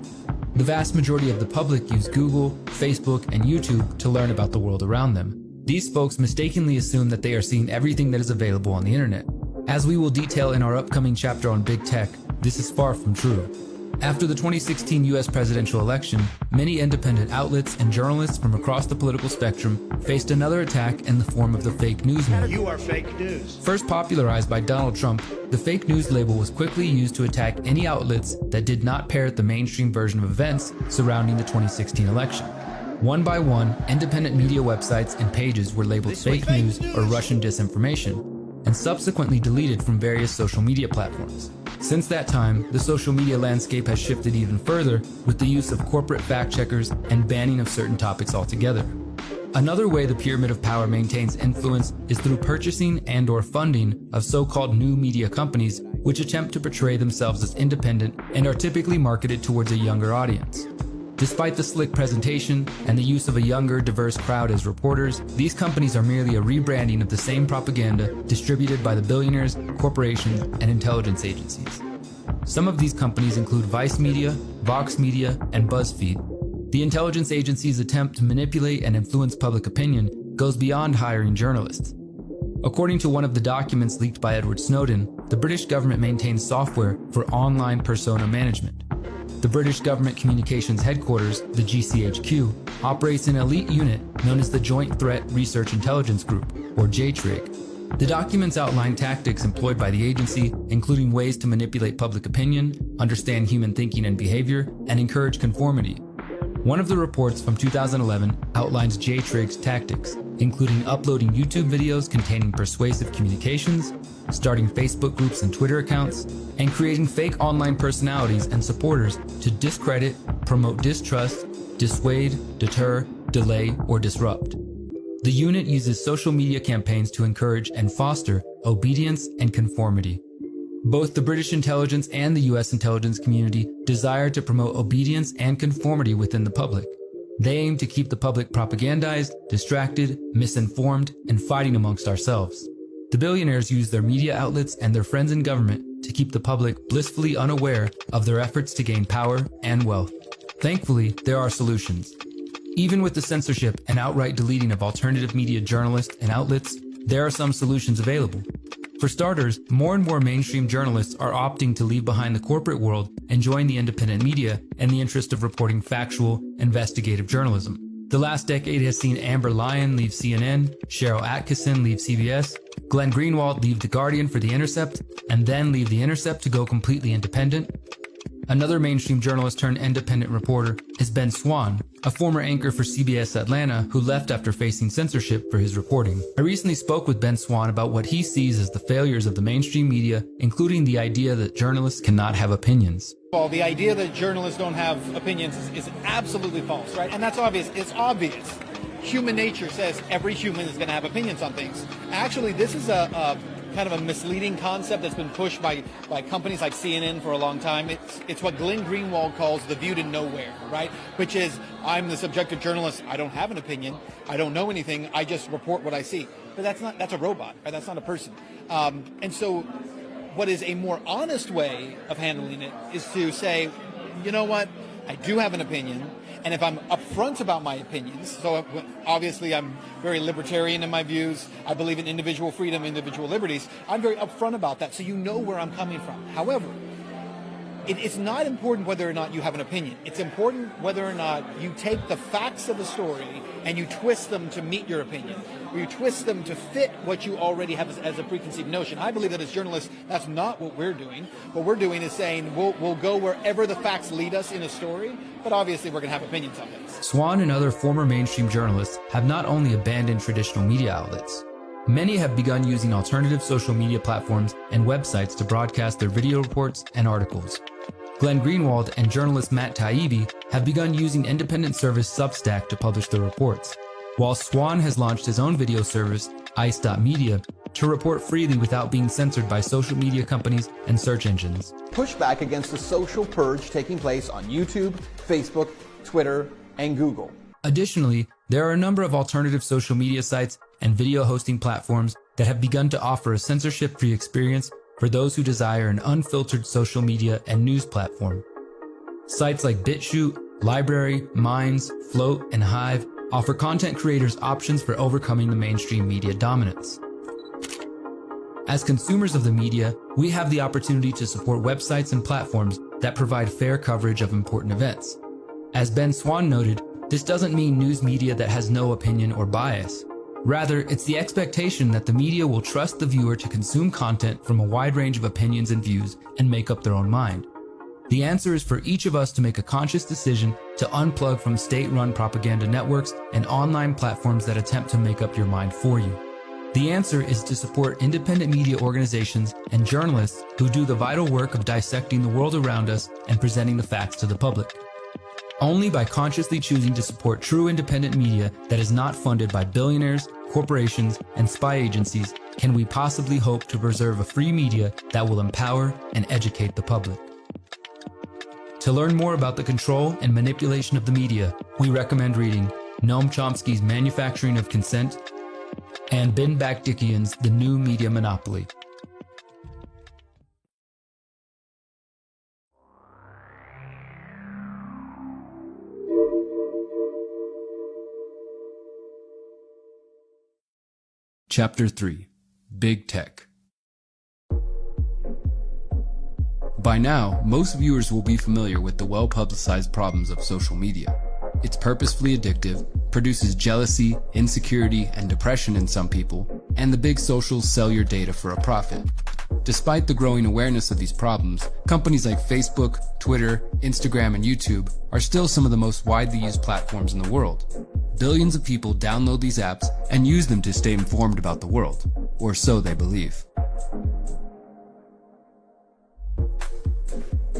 The vast majority of the public use Google, Facebook, and YouTube to learn about the world around them. These folks mistakenly assume that they are seeing everything that is available on the internet. As we will detail in our upcoming chapter on Big Tech, this is far from true. After the 2016 US presidential election, many independent outlets and journalists from across the political spectrum faced another attack in the form of the fake news label.
You are fake news.
First popularized by Donald Trump, the fake news label was quickly used to attack any outlets that did not parrot the mainstream version of events surrounding the 2016 election. One by one, independent media websites and pages were labeled fake news or Russian disinformation, and subsequently deleted from various social media platforms. Since that time, the social media landscape has shifted even further with the use of corporate fact-checkers and banning of certain topics altogether. Another way the pyramid of power maintains influence is through purchasing and/or funding of so-called new media companies which attempt to portray themselves as independent and are typically marketed towards a younger audience. Despite the slick presentation and the use of a younger, diverse crowd as reporters, these companies are merely a rebranding of the same propaganda distributed by the billionaires, corporations, and intelligence agencies. Some of these companies include Vice Media, Vox Media, and BuzzFeed. The intelligence agencies' attempt to manipulate and influence public opinion goes beyond hiring journalists. According to one of the documents leaked by Edward Snowden, the British government maintains software for online persona management. The British Government Communications Headquarters, the GCHQ, operates an elite unit known as the Joint Threat Research Intelligence Group, or JTRIG. The documents outline tactics employed by the agency, including ways to manipulate public opinion, understand human thinking and behavior, and encourage conformity. One of the reports from 2011 outlines JTRIG's tactics, including uploading YouTube videos containing persuasive communications, starting Facebook groups and Twitter accounts, and creating fake online personalities and supporters to discredit, promote distrust, dissuade, deter, delay, or disrupt. The unit uses social media campaigns to encourage and foster obedience and conformity. Both the British intelligence and the US intelligence community desire to promote obedience and conformity within the public. They aim to keep the public propagandized, distracted, misinformed, and fighting amongst ourselves. The billionaires use their media outlets and their friends in government to keep the public blissfully unaware of their efforts to gain power and wealth. Thankfully, there are solutions. Even with the censorship and outright deleting of alternative media journalists and outlets, there are some solutions available. For starters, more and more mainstream journalists are opting to leave behind the corporate world and join the independent media in the interest of reporting factual, investigative journalism. The last decade has seen Amber Lyon leave CNN, Cheryl Atkinson leave CBS, Glenn Greenwald leave The Guardian for The Intercept, and then leave The Intercept to go completely independent. Another mainstream journalist turned independent reporter is Ben Swann, a former anchor for CBS Atlanta who left after facing censorship for his reporting. I recently spoke with Ben Swann about what he sees as the failures of the mainstream media, including the idea that journalists cannot have opinions.
Well, the idea that journalists don't have opinions is absolutely false, right? And that's obvious. It's obvious. Human nature says every human is going to have opinions on things. Actually, this is a kind of a misleading concept that's been pushed by companies like CNN for a long time. It's what Glenn Greenwald calls the view to nowhere, right? Which is, I'm the subjective journalist. I don't have an opinion. I don't know anything. I just report what I see. But that's a robot, right? That's not a person. And so what is a more honest way of handling it is to say, you know what? I do have an opinion. And if I'm upfront about my opinions, so obviously I'm very libertarian in my views, I believe in individual freedom, individual liberties, I'm very upfront about that, so you know where I'm coming from. However, it's not important whether or not you have an opinion. It's important whether or not you take the facts of the story and you twist them to meet your opinion, or you twist them to fit what you already have as a preconceived notion. I believe that as journalists, that's not what we're doing. What we're doing is saying we'll go wherever the facts lead us in a story, but obviously we're going to have opinions on things.
Swann and other former mainstream journalists have not only abandoned traditional media outlets. Many have begun using alternative social media platforms and websites to broadcast their video reports and articles. Glenn Greenwald and journalist Matt Taibbi have begun using independent service Substack to publish their reports, while Swann has launched his own video service, ice.media, to report freely without being censored by social media companies and search engines.
Pushback against the social purge taking place on YouTube, Facebook, Twitter, and Google.
Additionally, there are a number of alternative social media sites and video hosting platforms that have begun to offer a censorship-free experience for those who desire an unfiltered social media and news platform. Sites like BitChute, Library, Minds, Float, and Hive offer content creators options for overcoming the mainstream media dominance. As consumers of the media, we have the opportunity to support websites and platforms that provide fair coverage of important events. As Ben Swann noted, this doesn't mean news media that has no opinion or bias. Rather, it's the expectation that the media will trust the viewer to consume content from a wide range of opinions and views and make up their own mind. The answer is for each of us to make a conscious decision to unplug from state-run propaganda networks and online platforms that attempt to make up your mind for you. The answer is to support independent media organizations and journalists who do the vital work of dissecting the world around us and presenting the facts to the public. Only by consciously choosing to support true independent media that is not funded by billionaires, corporations, and spy agencies can we possibly hope to preserve a free media that will empower and educate the public. To learn more about the control and manipulation of the media, we recommend reading Noam Chomsky's Manufacturing of Consent and Ben Bakdickian's The New Media Monopoly. Chapter 3: Big Tech. By now, most viewers will be familiar with the well-publicized problems of social media. It's purposefully addictive, produces jealousy, insecurity, and depression in some people, and the big socials sell your data for a profit. Despite the growing awareness of these problems, companies like Facebook, Twitter, Instagram, and YouTube are still some of the most widely used platforms in the world. Billions of people download these apps and use them to stay informed about the world, or so they believe.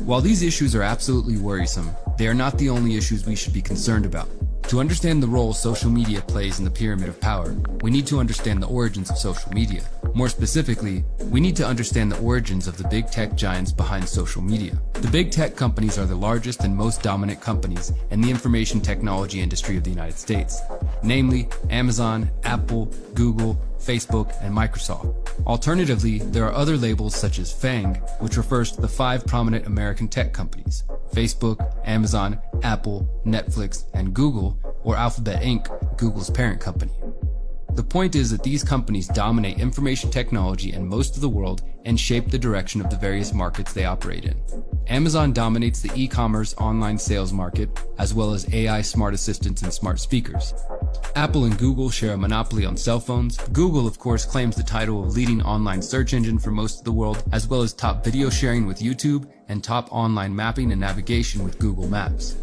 While these issues are absolutely worrisome, they are not the only issues we should be concerned about. To understand the role social media plays in the pyramid of power, we need to understand the origins of social media. More specifically, we need to understand the origins of the big tech giants behind social media. The big tech companies are the largest and most dominant companies in the information technology industry of the United States, namely Amazon, Apple, Google, Facebook, and Microsoft. Alternatively, there are other labels such as FANG, which refers to the 5 prominent American tech companies: Facebook, Amazon, Apple, Netflix, and Google, or Alphabet Inc., Google's parent company. The point is that these companies dominate information technology in most of the world and shape the direction of the various markets they operate in. Amazon dominates the e-commerce online sales market, as well as AI smart assistants and smart speakers. Apple and Google share a monopoly on cell phones. Google, of course, claims the title of leading online search engine for most of the world, as well as top video sharing with YouTube and top online mapping and navigation with Google Maps.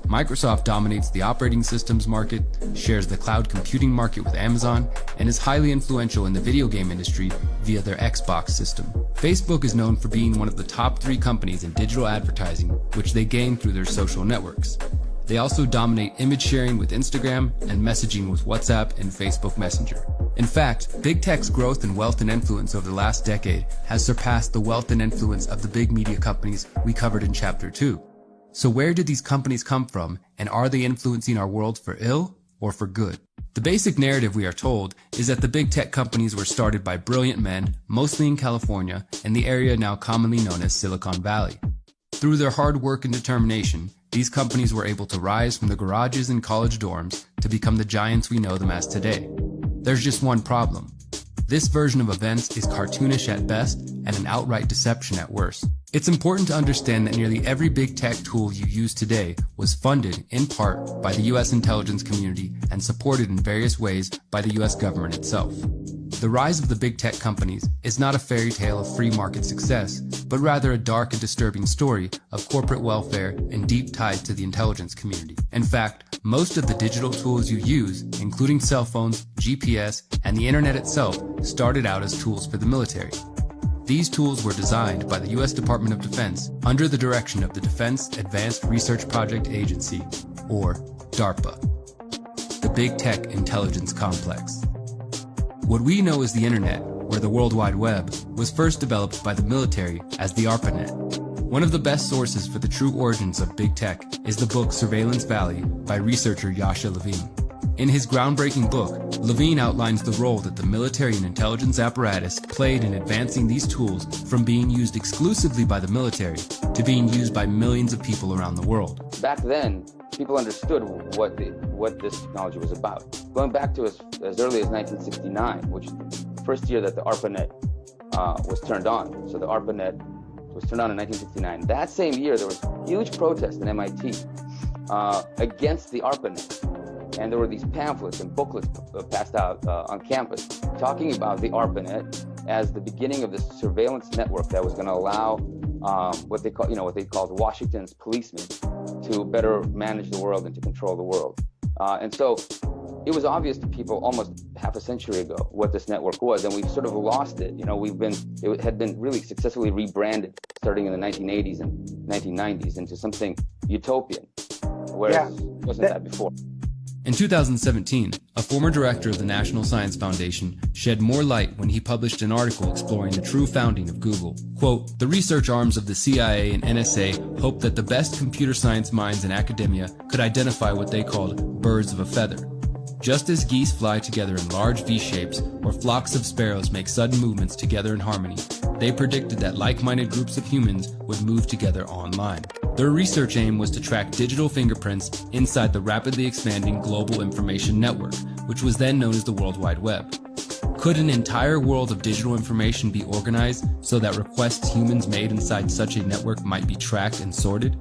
Microsoft dominates the operating systems market, shares the cloud computing market with Amazon, and is highly influential in the video game industry via their Xbox system. Facebook is known for being one of the top 3 companies in digital advertising, which they gain through their social networks. They also dominate image sharing with Instagram and messaging with WhatsApp and Facebook Messenger. In fact, big tech's growth in wealth and influence over the last decade has surpassed the wealth and influence of the big media companies we covered in Chapter 2. So where did these companies come from, and are they influencing our world for ill or for good? The basic narrative, we are told, is that the big tech companies were started by brilliant men, mostly in California, in the area now commonly known as Silicon Valley. Through their hard work and determination, these companies were able to rise from the garages and college dorms to become the giants we know them as today. There's just one problem. This version of events is cartoonish at best and an outright deception at worst. It's important to understand that nearly every big tech tool you use today was funded, in part, by the U.S. intelligence community and supported in various ways by the U.S. government itself. The rise of the big tech companies is not a fairy tale of free market success, but rather a dark and disturbing story of corporate welfare and deep ties to the intelligence community. In fact, most of the digital tools you use, including cell phones, GPS, and the internet itself, started out as tools for the military. These tools were designed by the U.S. Department of Defense under the direction of the Defense Advanced Research Project Agency, or DARPA, the Big Tech Intelligence Complex. What we know as the Internet, or the World Wide Web, was first developed by the military as the ARPANET. One of the best sources for the true origins of big tech is the book Surveillance Valley by researcher Yasha Levine. In his groundbreaking book, Levine outlines the role that the military and intelligence apparatus played in advancing these tools from being used exclusively by the military to being used by millions of people around the world.
Back then, people understood what this technology was about. Going back to as early as 1969, which is the first year that the ARPANET was turned on. So the ARPANET was turned on in 1969. That same year, there was huge protests in MIT against the ARPANET. And there were these pamphlets and booklets passed out on campus talking about the ARPANET as the beginning of this surveillance network that was going to allow what they called Washington's policemen to better manage the world and to control the world. And so it was obvious to people almost half a century ago what this network was, and we've sort of lost it. It had been really successfully rebranded starting in the 1980s and 1990s into something utopian, whereas it wasn't that before.
In 2017, a former director of the National Science Foundation shed more light when he published an article exploring the true founding of Google. Quote, "The research arms of the CIA and NSA hoped that the best computer science minds in academia could identify what they called birds of a feather. Just as geese fly together in large V-shapes or flocks of sparrows make sudden movements together in harmony, they predicted that like-minded groups of humans would move together online. Their research aim was to track digital fingerprints inside the rapidly expanding global information network, which was then known as the World Wide Web. Could an entire world of digital information be organized so that requests humans made inside such a network might be tracked and sorted?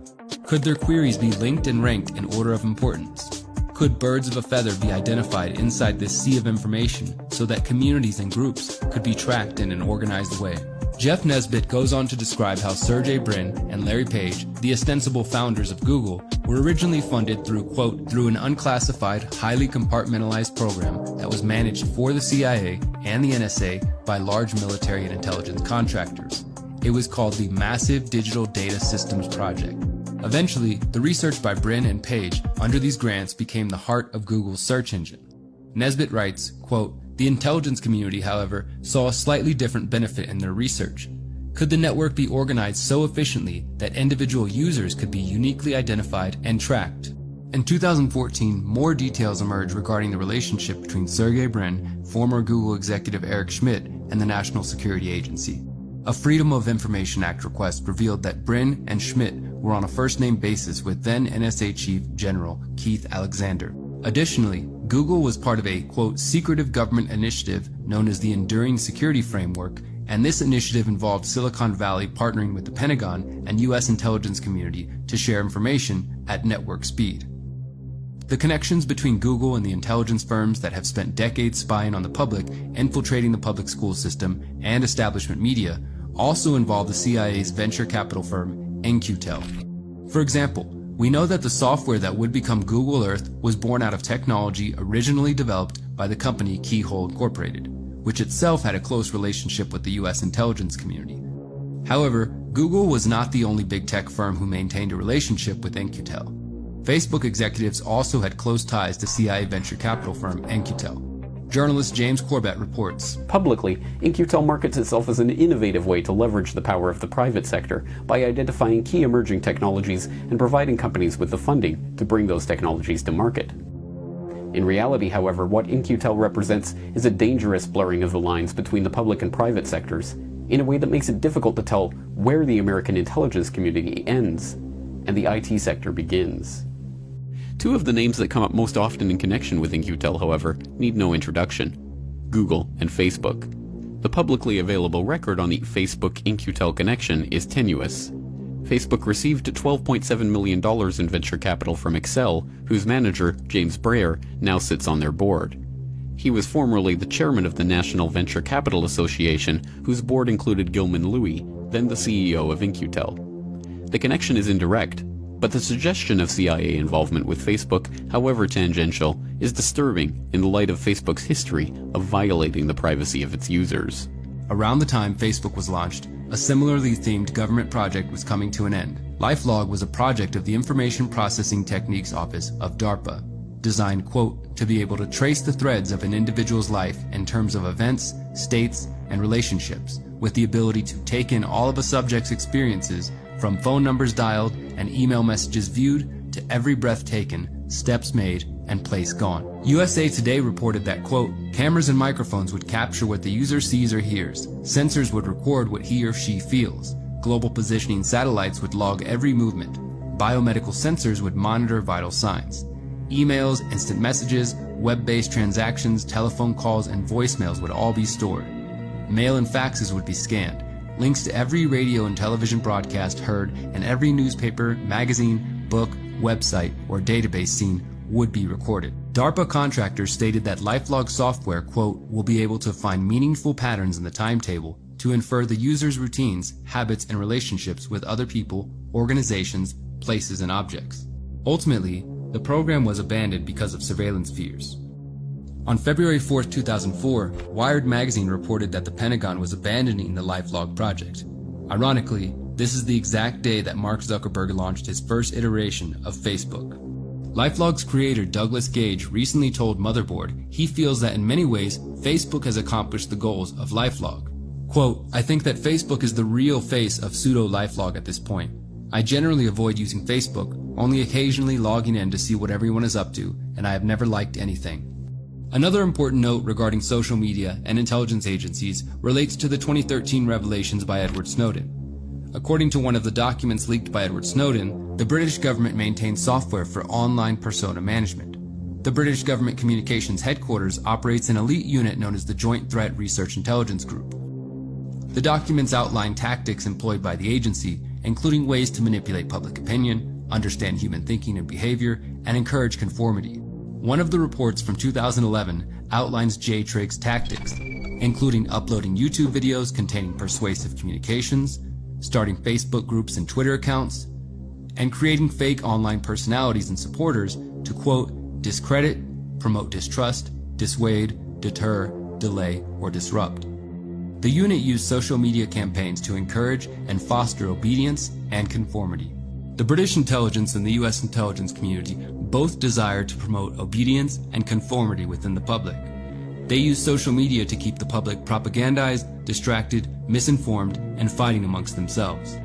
Could their queries be linked and ranked in order of importance? Could birds of a feather be identified inside this sea of information so that communities and groups could be tracked in an organized way?" Jeff Nesbitt goes on to describe how Sergey Brin and Larry Page, the ostensible founders of Google, were originally funded through, quote, "through an unclassified, highly compartmentalized program that was managed for the CIA and the NSA by large military and intelligence contractors. It was called the Massive Digital Data Systems Project. Eventually, the research by Brin and Page under these grants became the heart of Google's search engine." Nesbitt writes, quote, "The intelligence community, however, saw a slightly different benefit in their research. Could the network be organized so efficiently that individual users could be uniquely identified and tracked? In 2014, more details emerged regarding the relationship between Sergey Brin, former Google executive Eric Schmidt, and the National Security Agency. A Freedom of Information Act request revealed that Brin and Schmidt were on a first-name basis with then NSA Chief General Keith Alexander. Additionally, Google was part of a, quote, secretive government initiative known as the Enduring Security Framework, and this initiative involved Silicon Valley partnering with the Pentagon and U.S. intelligence community to share information at network speed. The connections between Google and the intelligence firms that have spent decades spying on the public, infiltrating the public school system, and establishment media also involve the CIA's venture capital firm, In-Q-Tel. For example, we know that the software that would become Google Earth was born out of technology originally developed by the company Keyhole Incorporated, which itself had a close relationship with the U.S. intelligence community. However, Google was not the only big tech firm who maintained a relationship with In-Q-Tel. Facebook executives also had close ties to CIA venture capital firm In-Q-Tel. Journalist James Corbett reports.
Publicly, In-Q-Tel markets itself as an innovative way to leverage the power of the private sector by identifying key emerging technologies and providing companies with the funding to bring those technologies to market. In reality, however, what In-Q-Tel represents is a dangerous blurring of the lines between the public and private sectors in a way that makes it difficult to tell where the American intelligence community ends and the IT sector begins.
Two of the names that come up most often in connection with In-Q-Tel, however, need no introduction: Google and Facebook. The publicly available record on the Facebook In-Q-Tel connection is tenuous. Facebook received $12.7 million in venture capital from Excel, whose manager, James Breyer, now sits on their board. He was formerly the chairman of the National Venture Capital Association, whose board included Gilman Louie, then the CEO of In-Q-Tel. The connection is indirect, but the suggestion of CIA involvement with Facebook, however tangential, is disturbing in the light of Facebook's history of violating the privacy of its users.
Around the time Facebook was launched, a similarly themed government project was coming to an end. LifeLog was a project of the Information Processing Techniques Office of DARPA, designed, quote, to be able to trace the threads of an individual's life in terms of events, states, and relationships, with the ability to take in all of a subject's experiences, from phone numbers dialed and email messages viewed to every breath taken, steps made, and place gone. USA Today reported that, quote, cameras and microphones would capture what the user sees or hears. Sensors would record what he or she feels. Global positioning satellites would log every movement. Biomedical sensors would monitor vital signs. Emails, instant messages, web-based transactions, telephone calls, and voicemails would all be stored. Mail and faxes would be scanned. Links to every radio and television broadcast heard and every newspaper, magazine, book, website, or database seen would be recorded. DARPA contractors stated that LifeLog software, quote, will be able to find meaningful patterns in the timetable to infer the user's routines, habits, and relationships with other people, organizations, places, and objects. Ultimately, the program was abandoned because of surveillance fears. On February 4, 2004, Wired magazine reported that the Pentagon was abandoning the LifeLog project. Ironically, this is the exact day that Mark Zuckerberg launched his first iteration of Facebook. LifeLog's creator Douglas Gage recently told Motherboard he feels that in many ways, Facebook has accomplished the goals of LifeLog. Quote, I think that Facebook is the real face of pseudo-LifeLog at this point. I generally avoid using Facebook, only occasionally logging in to see what everyone is up to, and I have never liked anything. Another important note regarding social media and intelligence agencies relates to the 2013 revelations by Edward Snowden. According to one of the documents leaked by Edward Snowden, the British government maintains software for online persona management. The British government communications headquarters operates an elite unit known as the Joint Threat Research Intelligence Group. The documents outline tactics employed by the agency, including ways to manipulate public opinion, understand human thinking and behavior, and encourage conformity. One of the reports from 2011 outlines J-Trig's tactics, including uploading YouTube videos containing persuasive communications, starting Facebook groups and Twitter accounts, and creating fake online personalities and supporters to, quote, discredit, promote distrust, dissuade, deter, delay, or disrupt. The unit used social media campaigns to encourage and foster obedience and conformity. The British intelligence and the US intelligence community both desire to promote obedience and conformity within the public. They use social media to keep the public propagandized, distracted, misinformed, and fighting amongst themselves.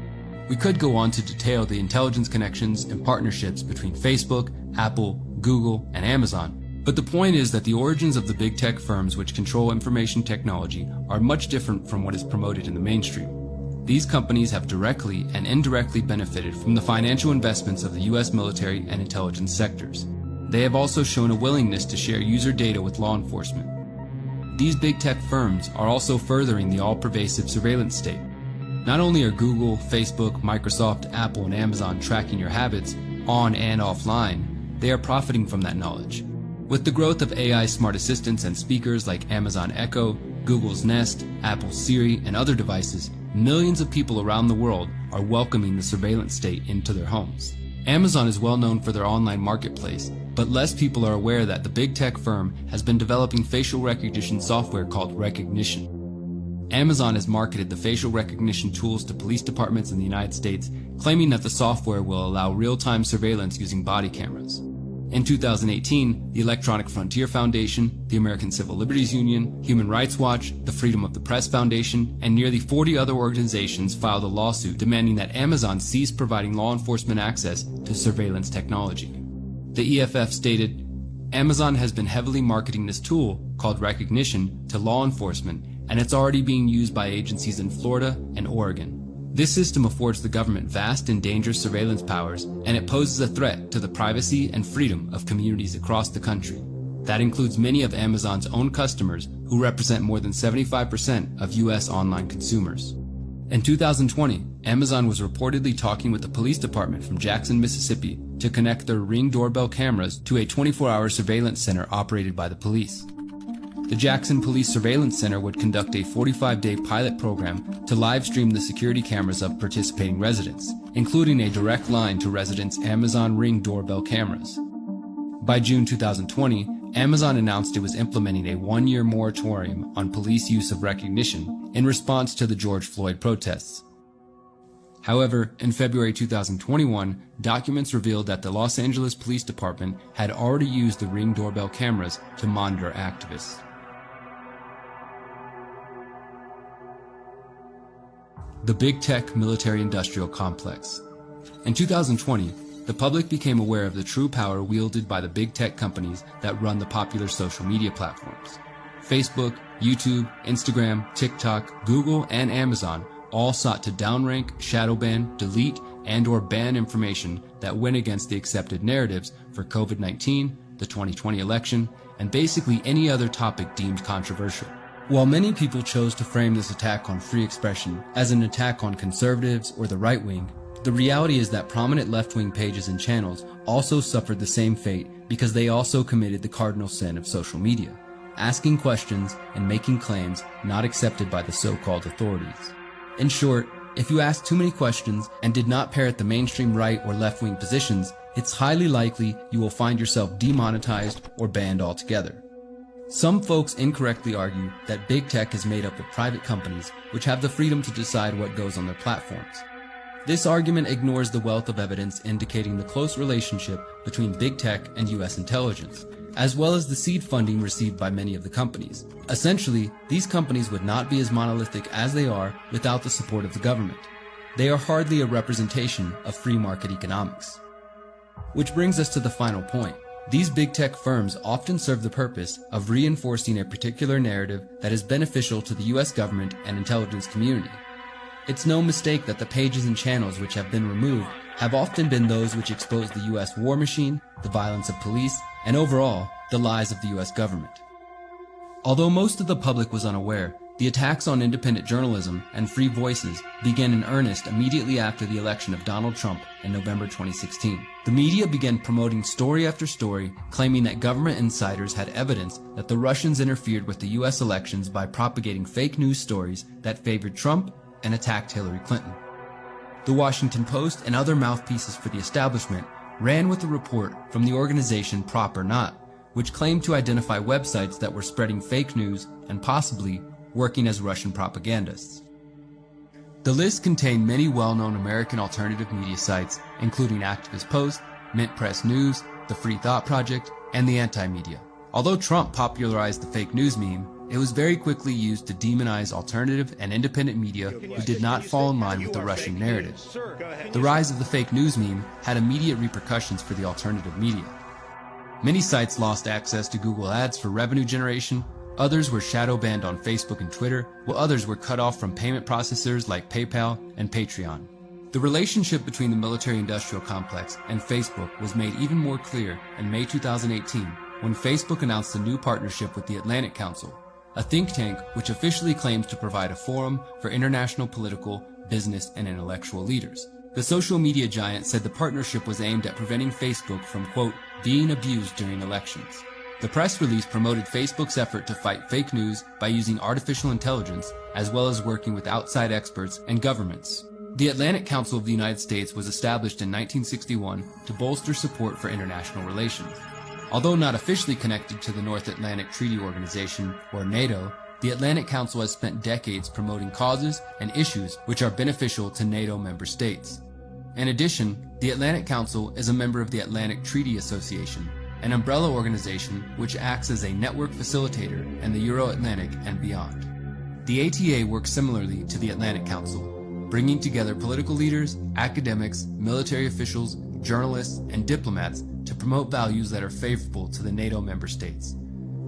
We could go on to detail the intelligence connections and partnerships between Facebook, Apple, Google, and Amazon. But the point is that the origins of the big tech firms which control information technology are much different from what is promoted in the mainstream. These companies have directly and indirectly benefited from the financial investments of the US military and intelligence sectors. They have also shown a willingness to share user data with law enforcement. These big tech firms are also furthering the all-pervasive surveillance state. Not only are Google, Facebook, Microsoft, Apple, and Amazon tracking your habits on and offline, they are profiting from that knowledge. With the growth of AI smart assistants and speakers like Amazon Echo, Google's Nest, Apple's Siri, and other devices, millions of people around the world are welcoming the surveillance state into their homes. Amazon is well known for their online marketplace, but less people are aware that the big tech firm has been developing facial recognition software called Recognition. Amazon has marketed the facial recognition tools to police departments in the United States, claiming that the software will allow real-time surveillance using body cameras. In 2018, the Electronic Frontier Foundation, the American Civil Liberties Union, Human Rights Watch, the Freedom of the Press Foundation, and nearly 40 other organizations filed a lawsuit demanding that Amazon cease providing law enforcement access to surveillance technology. The EFF stated, "Amazon has been heavily marketing this tool, called Recognition, to law enforcement, and it's already being used by agencies in Florida and Oregon. This system affords the government vast and dangerous surveillance powers, and it poses a threat to the privacy and freedom of communities across the country. That includes many of Amazon's own customers, who represent more than 75% of U.S. online consumers." In 2020, Amazon was reportedly talking with the police department from Jackson, Mississippi, to connect their Ring doorbell cameras to a 24-hour surveillance center operated by the police. The Jackson Police Surveillance Center would conduct a 45-day pilot program to live stream the security cameras of participating residents, including a direct line to residents' Amazon Ring doorbell cameras. By June 2020, Amazon announced it was implementing a one-year moratorium on police use of Recognition in response to the George Floyd protests. However, in February 2021, documents revealed that the Los Angeles Police Department had already used the Ring doorbell cameras to monitor activists. The Big Tech Military-Industrial Complex. In 2020, the public became aware of the true power wielded by the big tech companies that run the popular social media platforms. Facebook, YouTube, Instagram, TikTok, Google, and Amazon all sought to downrank, shadowban, delete, and/or ban information that went against the accepted narratives for COVID-19, the 2020 election, and basically any other topic deemed controversial. While many people chose to frame this attack on free expression as an attack on conservatives or the right wing, the reality is that prominent left-wing pages and channels also suffered the same fate because they also committed the cardinal sin of social media, asking questions and making claims not accepted by the so-called authorities. In short, if you ask too many questions and did not parrot the mainstream right or left-wing positions, it's highly likely you will find yourself demonetized or banned altogether. Some folks incorrectly argue that big tech is made up of private companies which have the freedom to decide what goes on their platforms. This argument ignores the wealth of evidence indicating the close relationship between big tech and US intelligence, as well as the seed funding received by many of the companies. Essentially, these companies would not be as monolithic as they are without the support of the government. They are hardly a representation of free market economics. Which brings us to the final point. These big tech firms often serve the purpose of reinforcing a particular narrative that is beneficial to the US government and intelligence community. It's no mistake that the pages and channels which have been removed have often been those which expose the US war machine, the violence of police, and overall, the lies of the US government. Although most of the public was unaware, the attacks on independent journalism and free voices began in earnest immediately after the election of Donald Trump in November 2016. The media began promoting story after story, claiming that government insiders had evidence that the Russians interfered with the US elections by propagating fake news stories that favored Trump and attacked Hillary Clinton. The Washington Post and other mouthpieces for the establishment ran with a report from the organization Prop or Not, which claimed to identify websites that were spreading fake news and possibly working as Russian propagandists. The list contained many well-known American alternative media sites, including Activist Post, Mint Press News, the Free Thought Project, and the Anti-Media. Although Trump popularized the fake news meme, it was very quickly used to demonize alternative and independent media who did not fall in line with the Russian narrative. The rise of the fake news meme had immediate repercussions for the alternative media. Many sites lost access to Google Ads for revenue generation, others were shadow banned on Facebook and Twitter, while others were cut off from payment processors like PayPal and Patreon. The relationship between the military-industrial complex and Facebook was made even more clear in May 2018 when Facebook announced a new partnership with the Atlantic Council, a think tank which officially claims to provide a forum for international political, business, and intellectual leaders. The social media giant said the partnership was aimed at preventing Facebook from, quote, being abused during elections. The press release promoted Facebook's effort to fight fake news by using artificial intelligence, as well as working with outside experts and governments. The Atlantic Council of the United States was established in 1961 to bolster support for international relations. Although not officially connected to the North Atlantic Treaty Organization, or NATO, the Atlantic Council has spent decades promoting causes and issues which are beneficial to NATO member states. In addition, the Atlantic Council is a member of the Atlantic Treaty Association, an umbrella organization which acts as a network facilitator in the Euro-Atlantic and beyond. The ATA works similarly to the Atlantic Council, bringing together political leaders, academics, military officials, journalists, and diplomats to promote values that are favorable to the NATO member states.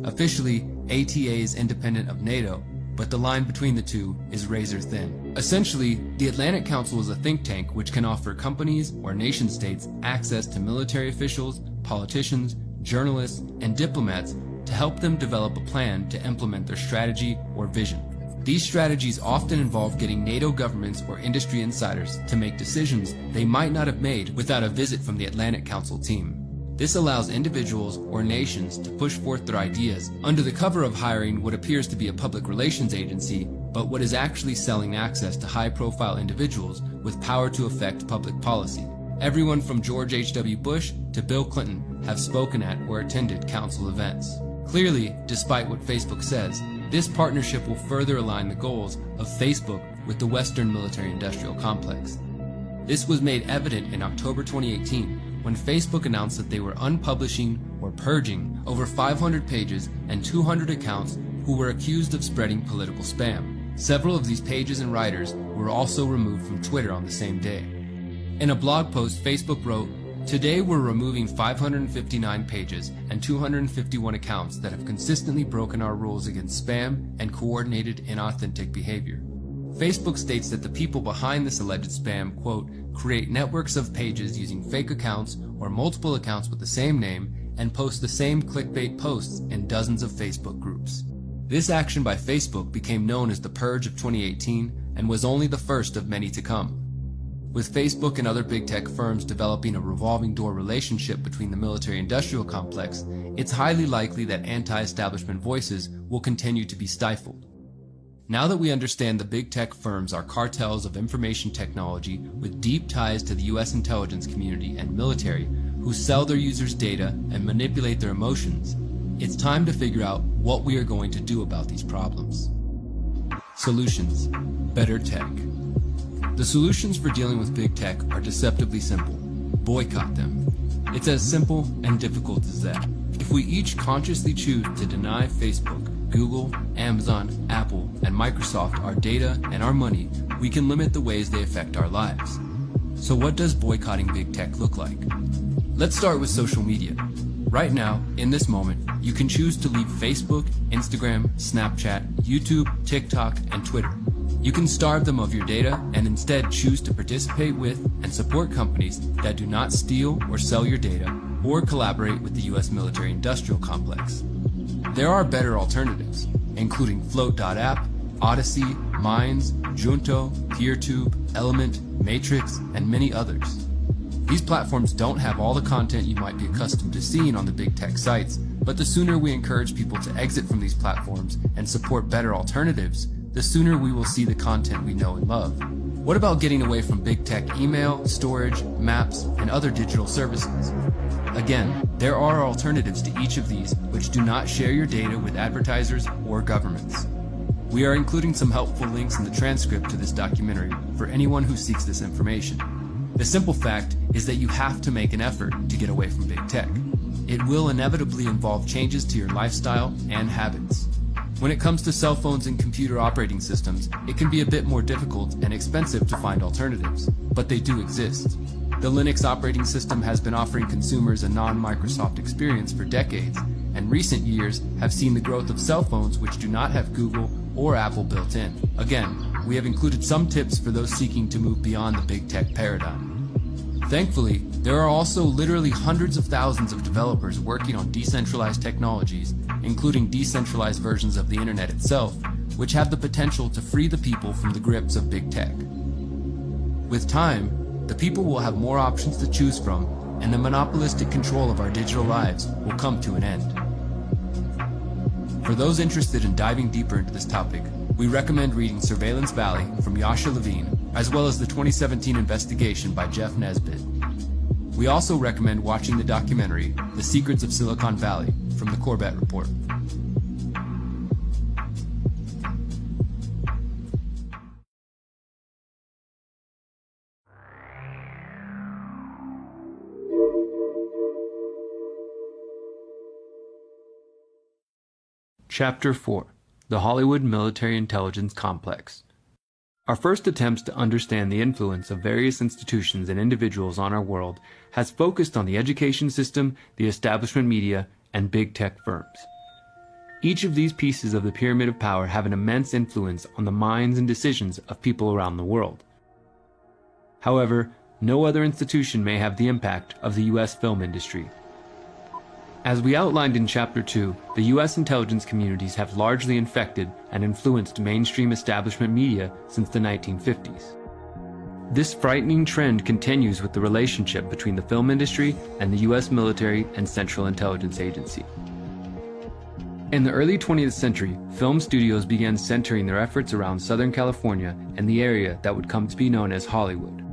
Officially, ATA is independent of NATO, but the line between the two is razor thin. Essentially, the Atlantic Council is a think tank which can offer companies or nation-states access to military officials, politicians, journalists, and diplomats to help them develop a plan to implement their strategy or vision. These strategies often involve getting NATO governments or industry insiders to make decisions they might not have made without a visit from the Atlantic Council team. This allows individuals or nations to push forth their ideas under the cover of hiring what appears to be a public relations agency, but what is actually selling access to high-profile individuals with power to affect public policy. Everyone from George H.W. Bush to Bill Clinton have spoken at or attended council events. Clearly, despite what Facebook says, this partnership will further align the goals of Facebook with the Western military-industrial complex. This was made evident in October 2018 when Facebook announced that they were unpublishing or purging over 500 pages and 200 accounts who were accused of spreading political spam. Several of these pages and writers were also removed from Twitter on the same day. In a blog post, Facebook wrote, "Today we're removing 559 pages and 251 accounts that have consistently broken our rules against spam and coordinated inauthentic behavior." Facebook states that the people behind this alleged spam, quote, create networks of pages using fake accounts or multiple accounts with the same name and post the same clickbait posts in dozens of Facebook groups. This action by Facebook became known as the Purge of 2018 and was only the first of many to come. With Facebook and other big tech firms developing a revolving door relationship between the military-industrial complex, it's highly likely that anti-establishment voices will continue to be stifled. Now that we understand the big tech firms are cartels of information technology with deep ties to the US intelligence community and military who sell their users' data and manipulate their emotions, it's time to figure out what we are going to do about these problems. Solutions. Better tech. The solutions for dealing with big tech are deceptively simple. Boycott them. It's as simple and difficult as that. If we each consciously choose to deny Facebook, Google, Amazon, Apple, and Microsoft our data and our money, we can limit the ways they affect our lives. So what does boycotting big tech look like? Let's start with social media. Right now, in this moment, you can choose to leave Facebook, Instagram, Snapchat, YouTube, TikTok, and Twitter. You can starve them of your data and instead choose to participate with and support companies that do not steal or sell your data or collaborate with the US military-industrial complex. There are better alternatives, including Float.app, Odyssey, Minds, Junto, PeerTube, Element, Matrix, and many others. These platforms don't have all the content you might be accustomed to seeing on the big tech sites, but the sooner we encourage people to exit from these platforms and support better alternatives, the sooner we will see the content we know and love. What about getting away from big tech email, storage, maps, and other digital services? Again, there are alternatives to each of these which do not share your data with advertisers or governments. We are including some helpful links in the transcript to this documentary for anyone who seeks this information. The simple fact is that you have to make an effort to get away from big tech. It will inevitably involve changes to your lifestyle and habits. When it comes to cell phones and computer operating systems, it can be a bit more difficult and expensive to find alternatives, but they do exist. The Linux operating system has been offering consumers a non-Microsoft experience for decades, and recent years have seen the growth of cell phones which do not have Google or Apple built in. Again, we have included some tips for those seeking to move beyond the big tech paradigm. Thankfully, there are also literally hundreds of thousands of developers working on decentralized technologies, including decentralized versions of the internet itself, which have the potential to free the people from the grips of big tech. With time, the people will have more options to choose from, and the monopolistic control of our digital lives will come to an end. For those interested in diving deeper into this topic, we recommend reading Surveillance Valley from Yasha Levine, as well as the 2017 investigation by Jeff Nesbitt. We also recommend watching the documentary The Secrets of Silicon Valley from the Corbett Report. Chapter 4: The Hollywood Military Intelligence Complex. Our first attempts to understand the influence of various institutions and individuals on our world has focused on the education system, the establishment media, and big tech firms. Each of these pieces of the pyramid of power have an immense influence on the minds and decisions of people around the world. However, no other institution may have the impact of the U.S. film industry. As we outlined in Chapter 2, the U.S. intelligence communities have largely infected and influenced mainstream establishment media since the 1950s. This frightening trend continues with the relationship between the film industry and the U.S. military and Central Intelligence Agency. In the early 20th century, film studios began centering their efforts around Southern California and the area that would come to be known as Hollywood.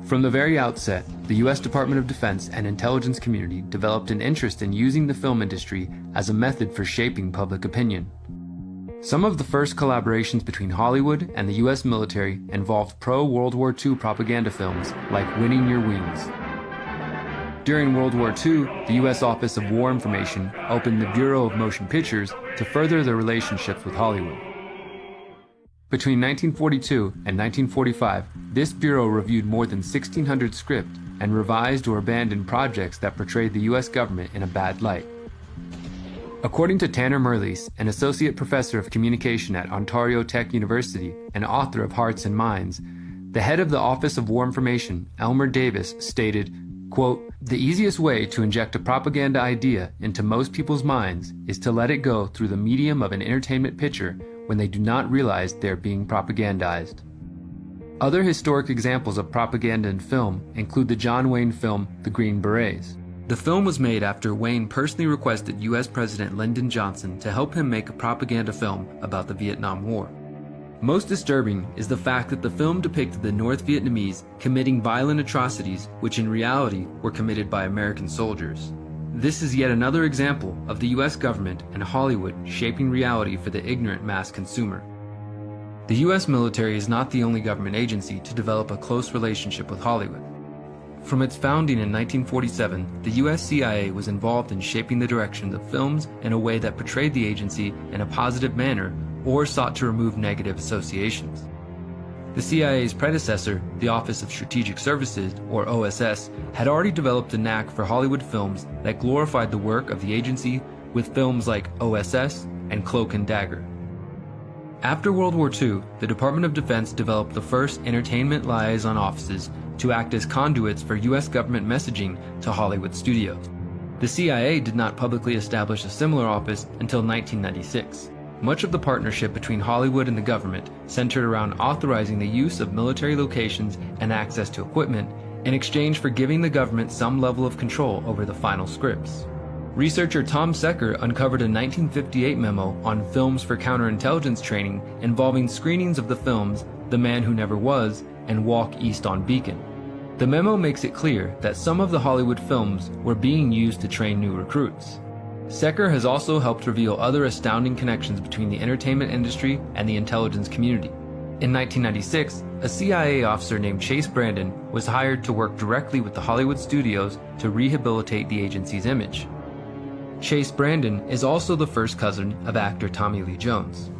From the very outset, the U.S. Department of Defense and intelligence community developed an interest in using the film industry as a method for shaping public opinion. Some of the first collaborations between Hollywood and the U.S. military involved pro-World War II propaganda films like Winning Your Wings. During World War II, the U.S. Office of War Information opened the Bureau of Motion Pictures to further their relationships with Hollywood. Between 1942 and 1945, this bureau reviewed more than 1,600 scripts and revised or abandoned projects that portrayed the U.S. government in a bad light. According to Tanner Merlis, an associate professor of communication at Ontario Tech University and author of Hearts and Minds, the head of the Office of War Information, Elmer Davis, stated, quote, "The easiest way to inject a propaganda idea into most people's minds is to let it go through the medium of an entertainment picture when they do not realize they are being propagandized." Other historic examples of propaganda in film include the John Wayne film The Green Berets. The film was made after Wayne personally requested U.S. President Lyndon Johnson to help him make a propaganda film about the Vietnam War. Most disturbing is the fact that the film depicted the North Vietnamese committing violent atrocities which in reality were committed by American soldiers. This is yet another example of the U.S. government and Hollywood shaping reality for the ignorant mass consumer. The U.S. military is not the only government agency to develop a close relationship with Hollywood. From its founding in 1947, the U.S. CIA was involved in shaping the directions of films in a way that portrayed the agency in a positive manner or sought to remove negative associations. The CIA's predecessor, the Office of Strategic Services, or OSS, had already developed a knack for Hollywood films that glorified the work of the agency with films like OSS and Cloak and Dagger. After World War II, the Department of Defense developed the first entertainment liaison offices to act as conduits for U.S. government messaging to Hollywood studios. The CIA did not publicly establish a similar office until 1996. Much of the partnership between Hollywood and the government centered around authorizing the use of military locations and access to equipment in exchange for giving the government some level of control over the final scripts. Researcher Tom Secker uncovered a 1958 memo on films for counterintelligence training involving screenings of the films The Man Who Never Was and Walk East on Beacon. The memo makes it clear that some of the Hollywood films were being used to train new recruits. Secker has also helped reveal other astounding connections between the entertainment industry and the intelligence community. In 1996, a CIA officer named Chase Brandon was hired to work directly with the Hollywood studios to rehabilitate the agency's image. Chase Brandon is also the first cousin of actor Tommy Lee Jones.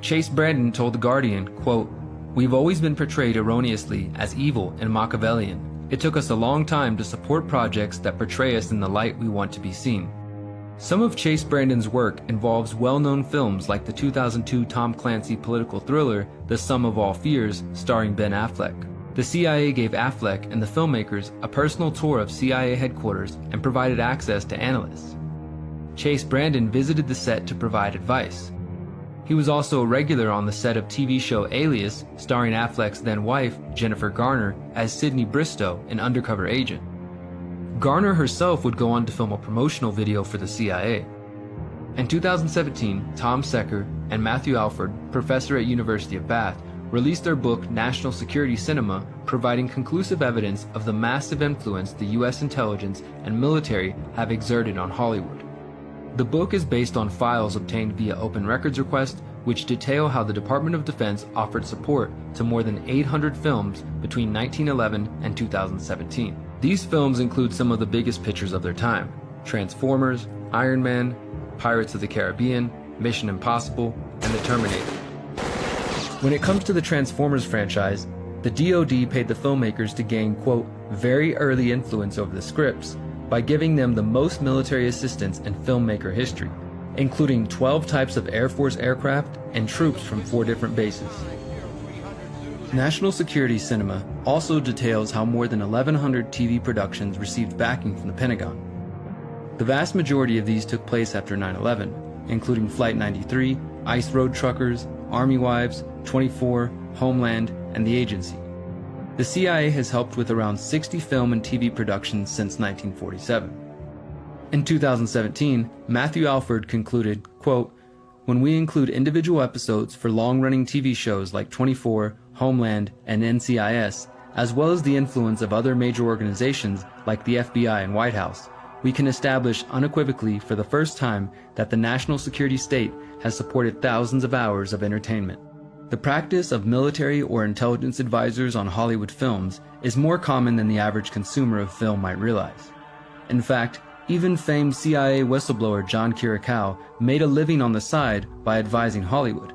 Chase Brandon told The Guardian, quote, We've always been portrayed erroneously as evil and Machiavellian. It took us a long time to support projects that portray us in the light we want to be seen. Some of Chase Brandon's work involves well-known films like the 2002 Tom Clancy political thriller, The Sum of All Fears, starring Ben Affleck. The CIA gave Affleck and the filmmakers a personal tour of CIA headquarters and provided access to analysts. Chase Brandon visited the set to provide advice. He was also a regular on the set of TV show Alias, starring Affleck's then-wife, Jennifer Garner, as Sydney Bristow, an undercover agent. Garner herself would go on to film a promotional video for the CIA. In 2017, Tom Secker and Matthew Alford, professor at University of Bath, released their book National Security Cinema, providing conclusive evidence of the massive influence the U.S. intelligence and military have exerted on Hollywood. The book is based on files obtained via open records request, which detail how the Department of Defense offered support to more than 800 films between 1911 and 2017. These films include some of the biggest pictures of their time: Transformers, Iron Man, Pirates of the Caribbean, Mission Impossible, and The Terminator. When it comes to the Transformers franchise, the DoD paid the filmmakers to gain, quote, very early influence over the scripts by giving them the most military assistance in filmmaker history, including 12 types of Air Force aircraft and troops from 4 different bases. National Security Cinema also details how more than 1,100 TV productions received backing from the Pentagon. The vast majority of these took place after 9/11, including Flight 93, Ice Road Truckers, Army Wives, 24, Homeland, and The Agency. The CIA has helped with around 60 film and TV productions since 1947. In 2017, Matthew Alford concluded, quote, when we include individual episodes for long-running TV shows like 24, Homeland, and NCIS, as well as the influence of other major organizations like the FBI and White House, we can establish unequivocally for the first time that the national security state has supported thousands of hours of entertainment. The practice of military or intelligence advisors on Hollywood films is more common than the average consumer of film might realize. In fact, even famed CIA whistleblower John Kirikow made a living on the side by advising Hollywood.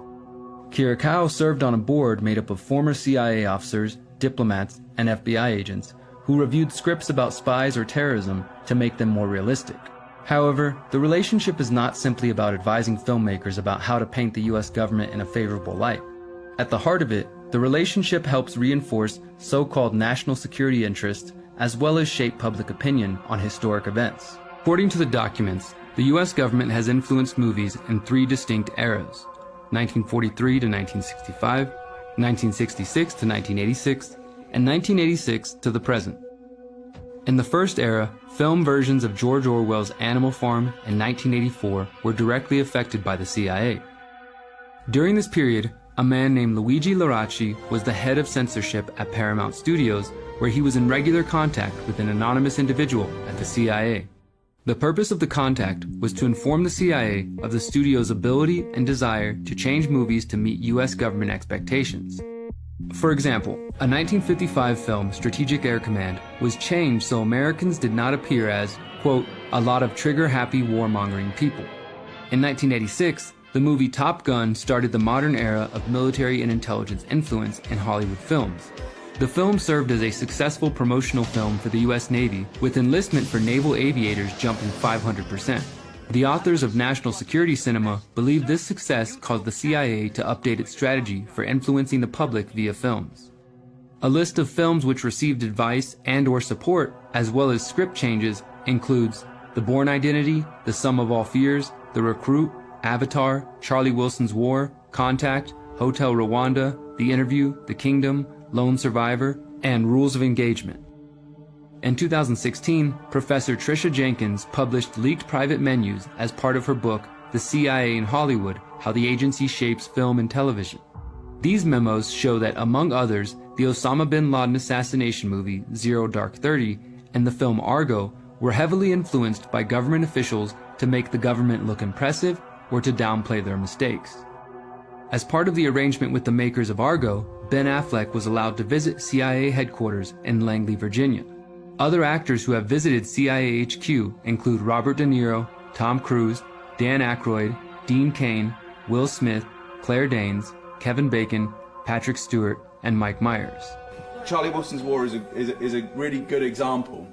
Kirikow served on a board made up of former CIA officers, diplomats, and FBI agents who reviewed scripts about spies or terrorism to make them more realistic. However, the relationship is not simply about advising filmmakers about how to paint the US government in a favorable light. At the heart of it, the relationship helps reinforce so-called national security interests as well as shape public opinion on historic events. According to the documents, the US government has influenced movies in 3 distinct eras: 1943 to 1965, 1966 to 1986, and 1986 to the present. In the first era, film versions of George Orwell's Animal Farm in 1984 were directly affected by the CIA. During this period, a man named Luigi Laracci was the head of censorship at Paramount Studios, where he was in regular contact with an anonymous individual at the CIA. The purpose of the contact was to inform the CIA of the studio's ability and desire to change movies to meet US government expectations. For example, a 1955 film, Strategic Air Command, was changed so Americans did not appear as, quote, a lot of trigger-happy warmongering people. In 1986, the movie Top Gun started the modern era of military and intelligence influence in Hollywood films. The film served as a successful promotional film for the US Navy, with enlistment for naval aviators jumping 500%. The authors of National Security Cinema believe this success caused the CIA to update its strategy for influencing the public via films. A list of films which received advice and/or support, as well as script changes, includes The Bourne Identity, The Sum of All Fears, The Recruit, Avatar, Charlie Wilson's War, Contact, Hotel Rwanda, The Interview, The Kingdom, Lone Survivor, and Rules of Engagement. In 2016, Professor Tricia Jenkins published leaked private menus as part of her book, The CIA in Hollywood, How the Agency Shapes Film and Television. These memos show that, among others, the Osama bin Laden assassination movie, Zero Dark 30, and the film Argo were heavily influenced by government officials to make the government look impressive or to downplay their mistakes. As part of the arrangement with the makers of Argo, Ben Affleck was allowed to visit CIA headquarters in Langley, Virginia. Other actors who have visited CIA HQ include Robert De Niro, Tom Cruise, Dan Aykroyd, Dean Cain, Will Smith, Claire Danes, Kevin Bacon, Patrick Stewart, and Mike Myers.
Charlie Wilson's War is a really good example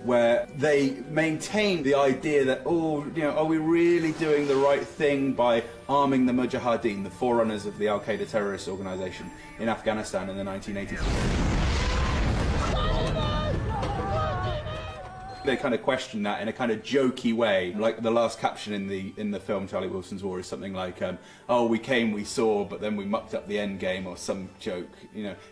where they maintain the idea that, are we really doing the right thing by arming the Mujahideen, the forerunners of the Al-Qaeda terrorist organization in Afghanistan in the 1980s? They kind of question that in a kind of jokey way. Like the last caption in the film Charlie Wilson's War is something like, we came, we saw, but then we mucked up the end game, or some joke,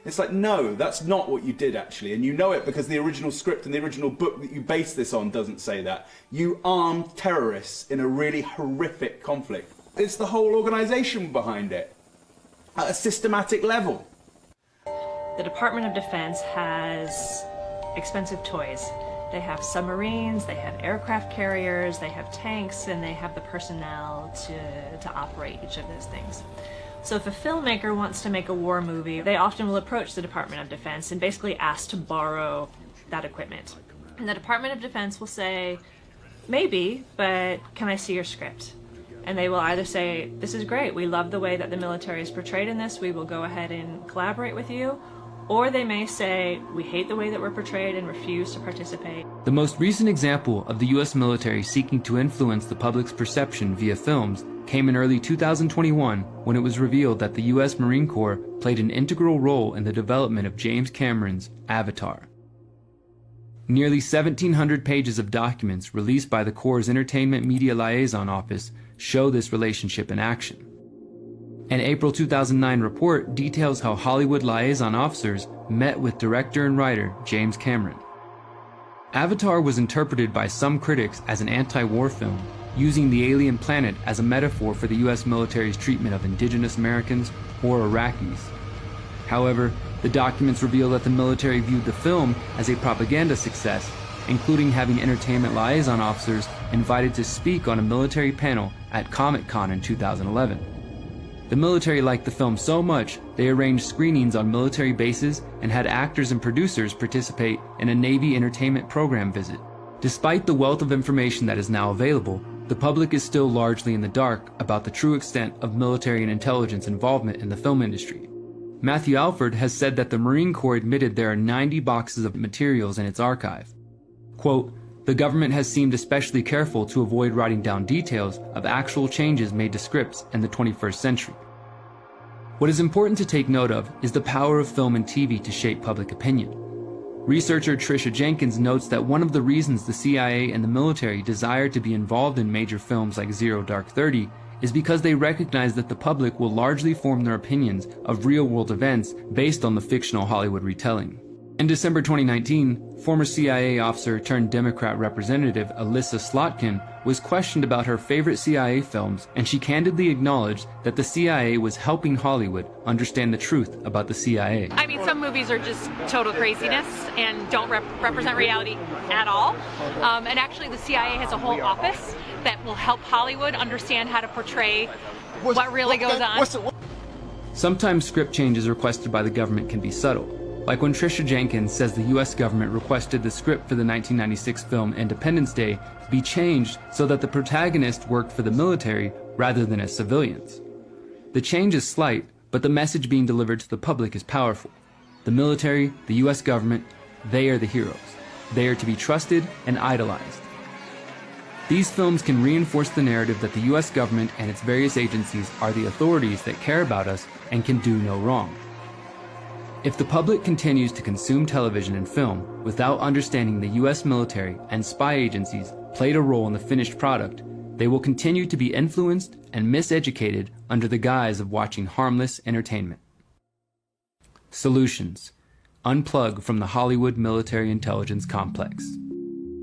It's like, no, that's not what you did actually, and you know it because the original script and the original book that you base this on doesn't say that. You armed terrorists in a really horrific conflict. It's the whole organization behind it, at a systematic level.
The Department of Defense has expensive toys. They have submarines, they have aircraft carriers, they have tanks, and they have the personnel to operate each of those things. So if a filmmaker wants to make a war movie, they often will approach the Department of Defense and basically ask to borrow that equipment. And the Department of Defense will say, maybe, but can I see your script? And they will either say, this is great, we love the way that the military is portrayed in this, we will go ahead and collaborate with you. Or they may say, we hate the way that we're portrayed and refuse to participate.
The most recent example of the U.S. military seeking to influence the public's perception via films came in early 2021 when it was revealed that the U.S. Marine Corps played an integral role in the development of James Cameron's Avatar. Nearly 1,700 pages of documents released by the Corps' Entertainment Media Liaison Office show this relationship in action. An April 2009 report details how Hollywood liaison officers met with director and writer James Cameron. Avatar was interpreted by some critics as an anti-war film, using the alien planet as a metaphor for the U.S. military's treatment of indigenous Americans or Iraqis. However, the documents reveal that the military viewed the film as a propaganda success, including having entertainment liaison officers invited to speak on a military panel at Comic-Con in 2011. The military liked the film so much, they arranged screenings on military bases and had actors and producers participate in a Navy entertainment program visit. Despite the wealth of information that is now available, the public is still largely in the dark about the true extent of military and intelligence involvement in the film industry. Matthew Alford has said that the Marine Corps admitted there are 90 boxes of materials in its archive. Quote, "The government has seemed especially careful to avoid writing down details of actual changes made to scripts in the 21st century." What is important to take note of is the power of film and TV to shape public opinion. Researcher Tricia Jenkins notes that one of the reasons the CIA and the military desire to be involved in major films like Zero Dark 30 is because they recognize that the public will largely form their opinions of real-world events based on the fictional Hollywood retelling. In December 2019, former CIA officer turned Democrat representative Alyssa Slotkin was questioned about her favorite CIA films, and she candidly acknowledged that the CIA was helping Hollywood understand the truth about the CIA.
I mean, some movies are just total craziness and don't represent reality at all. And actually, the CIA has a whole office that will help Hollywood understand how to portray what really goes on.
Sometimes script changes requested by the government can be subtle. Like when Tricia Jenkins says the US government requested the script for the 1996 film Independence Day be changed so that the protagonist worked for the military rather than as civilians. The change is slight, but the message being delivered to the public is powerful. The military, the US government, they are the heroes. They are to be trusted and idolized. These films can reinforce the narrative that the US government and its various agencies are the authorities that care about us and can do no wrong. If the public continues to consume television and film without understanding the US military and spy agencies played a role in the finished product, they will continue to be influenced and miseducated under the guise of watching harmless entertainment. Solutions. Unplug from the Hollywood military intelligence complex.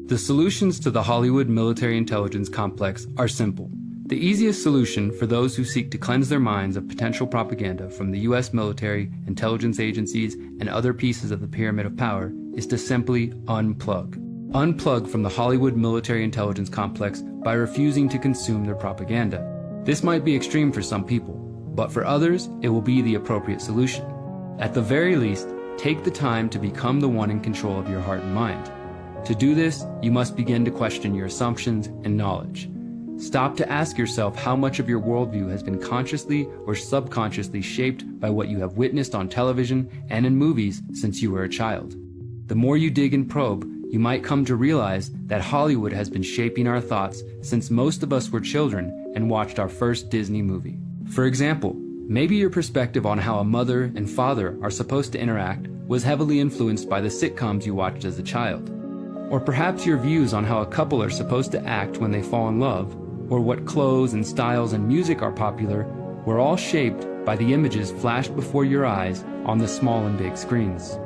The solutions to the Hollywood military intelligence complex are simple. The easiest solution for those who seek to cleanse their minds of potential propaganda from the US military, intelligence agencies, and other pieces of the pyramid of power is to simply unplug. Unplug from the Hollywood military intelligence complex by refusing to consume their propaganda. This might be extreme for some people, but for others, it will be the appropriate solution. At the very least, take the time to become the one in control of your heart and mind. To do this, you must begin to question your assumptions and knowledge. Stop to ask yourself how much of your worldview has been consciously or subconsciously shaped by what you have witnessed on television and in movies since you were a child. The more you dig and probe, you might come to realize that Hollywood has been shaping our thoughts since most of us were children and watched our first Disney movie. For example, maybe your perspective on how a mother and father are supposed to interact was heavily influenced by the sitcoms you watched as a child. Or perhaps your views on how a couple are supposed to act when they fall in love, or what clothes and styles and music are popular, were all shaped by the images flashed before your eyes on the small and big screens.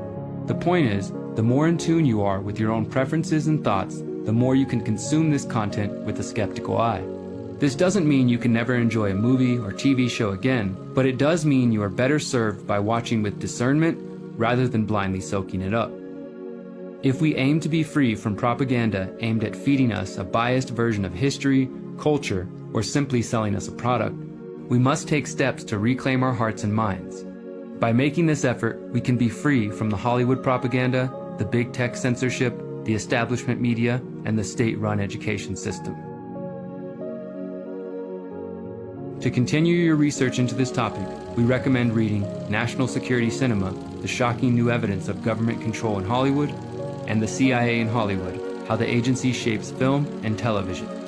The point is, the more in tune you are with your own preferences and thoughts, the more you can consume this content with a skeptical eye. This doesn't mean you can never enjoy a movie or TV show again, but it does mean you are better served by watching with discernment rather than blindly soaking it up. If we aim to be free from propaganda aimed at feeding us a biased version of history, culture, or simply selling us a product, we must take steps to reclaim our hearts and minds. By making this effort, we can be free from the Hollywood propaganda, the big tech censorship, the establishment media, and the state-run education system. To continue your research into this topic, we recommend reading National Security Cinema, The Shocking New Evidence of Government Control in Hollywood, and The CIA in Hollywood, How the Agency Shapes Film and Television.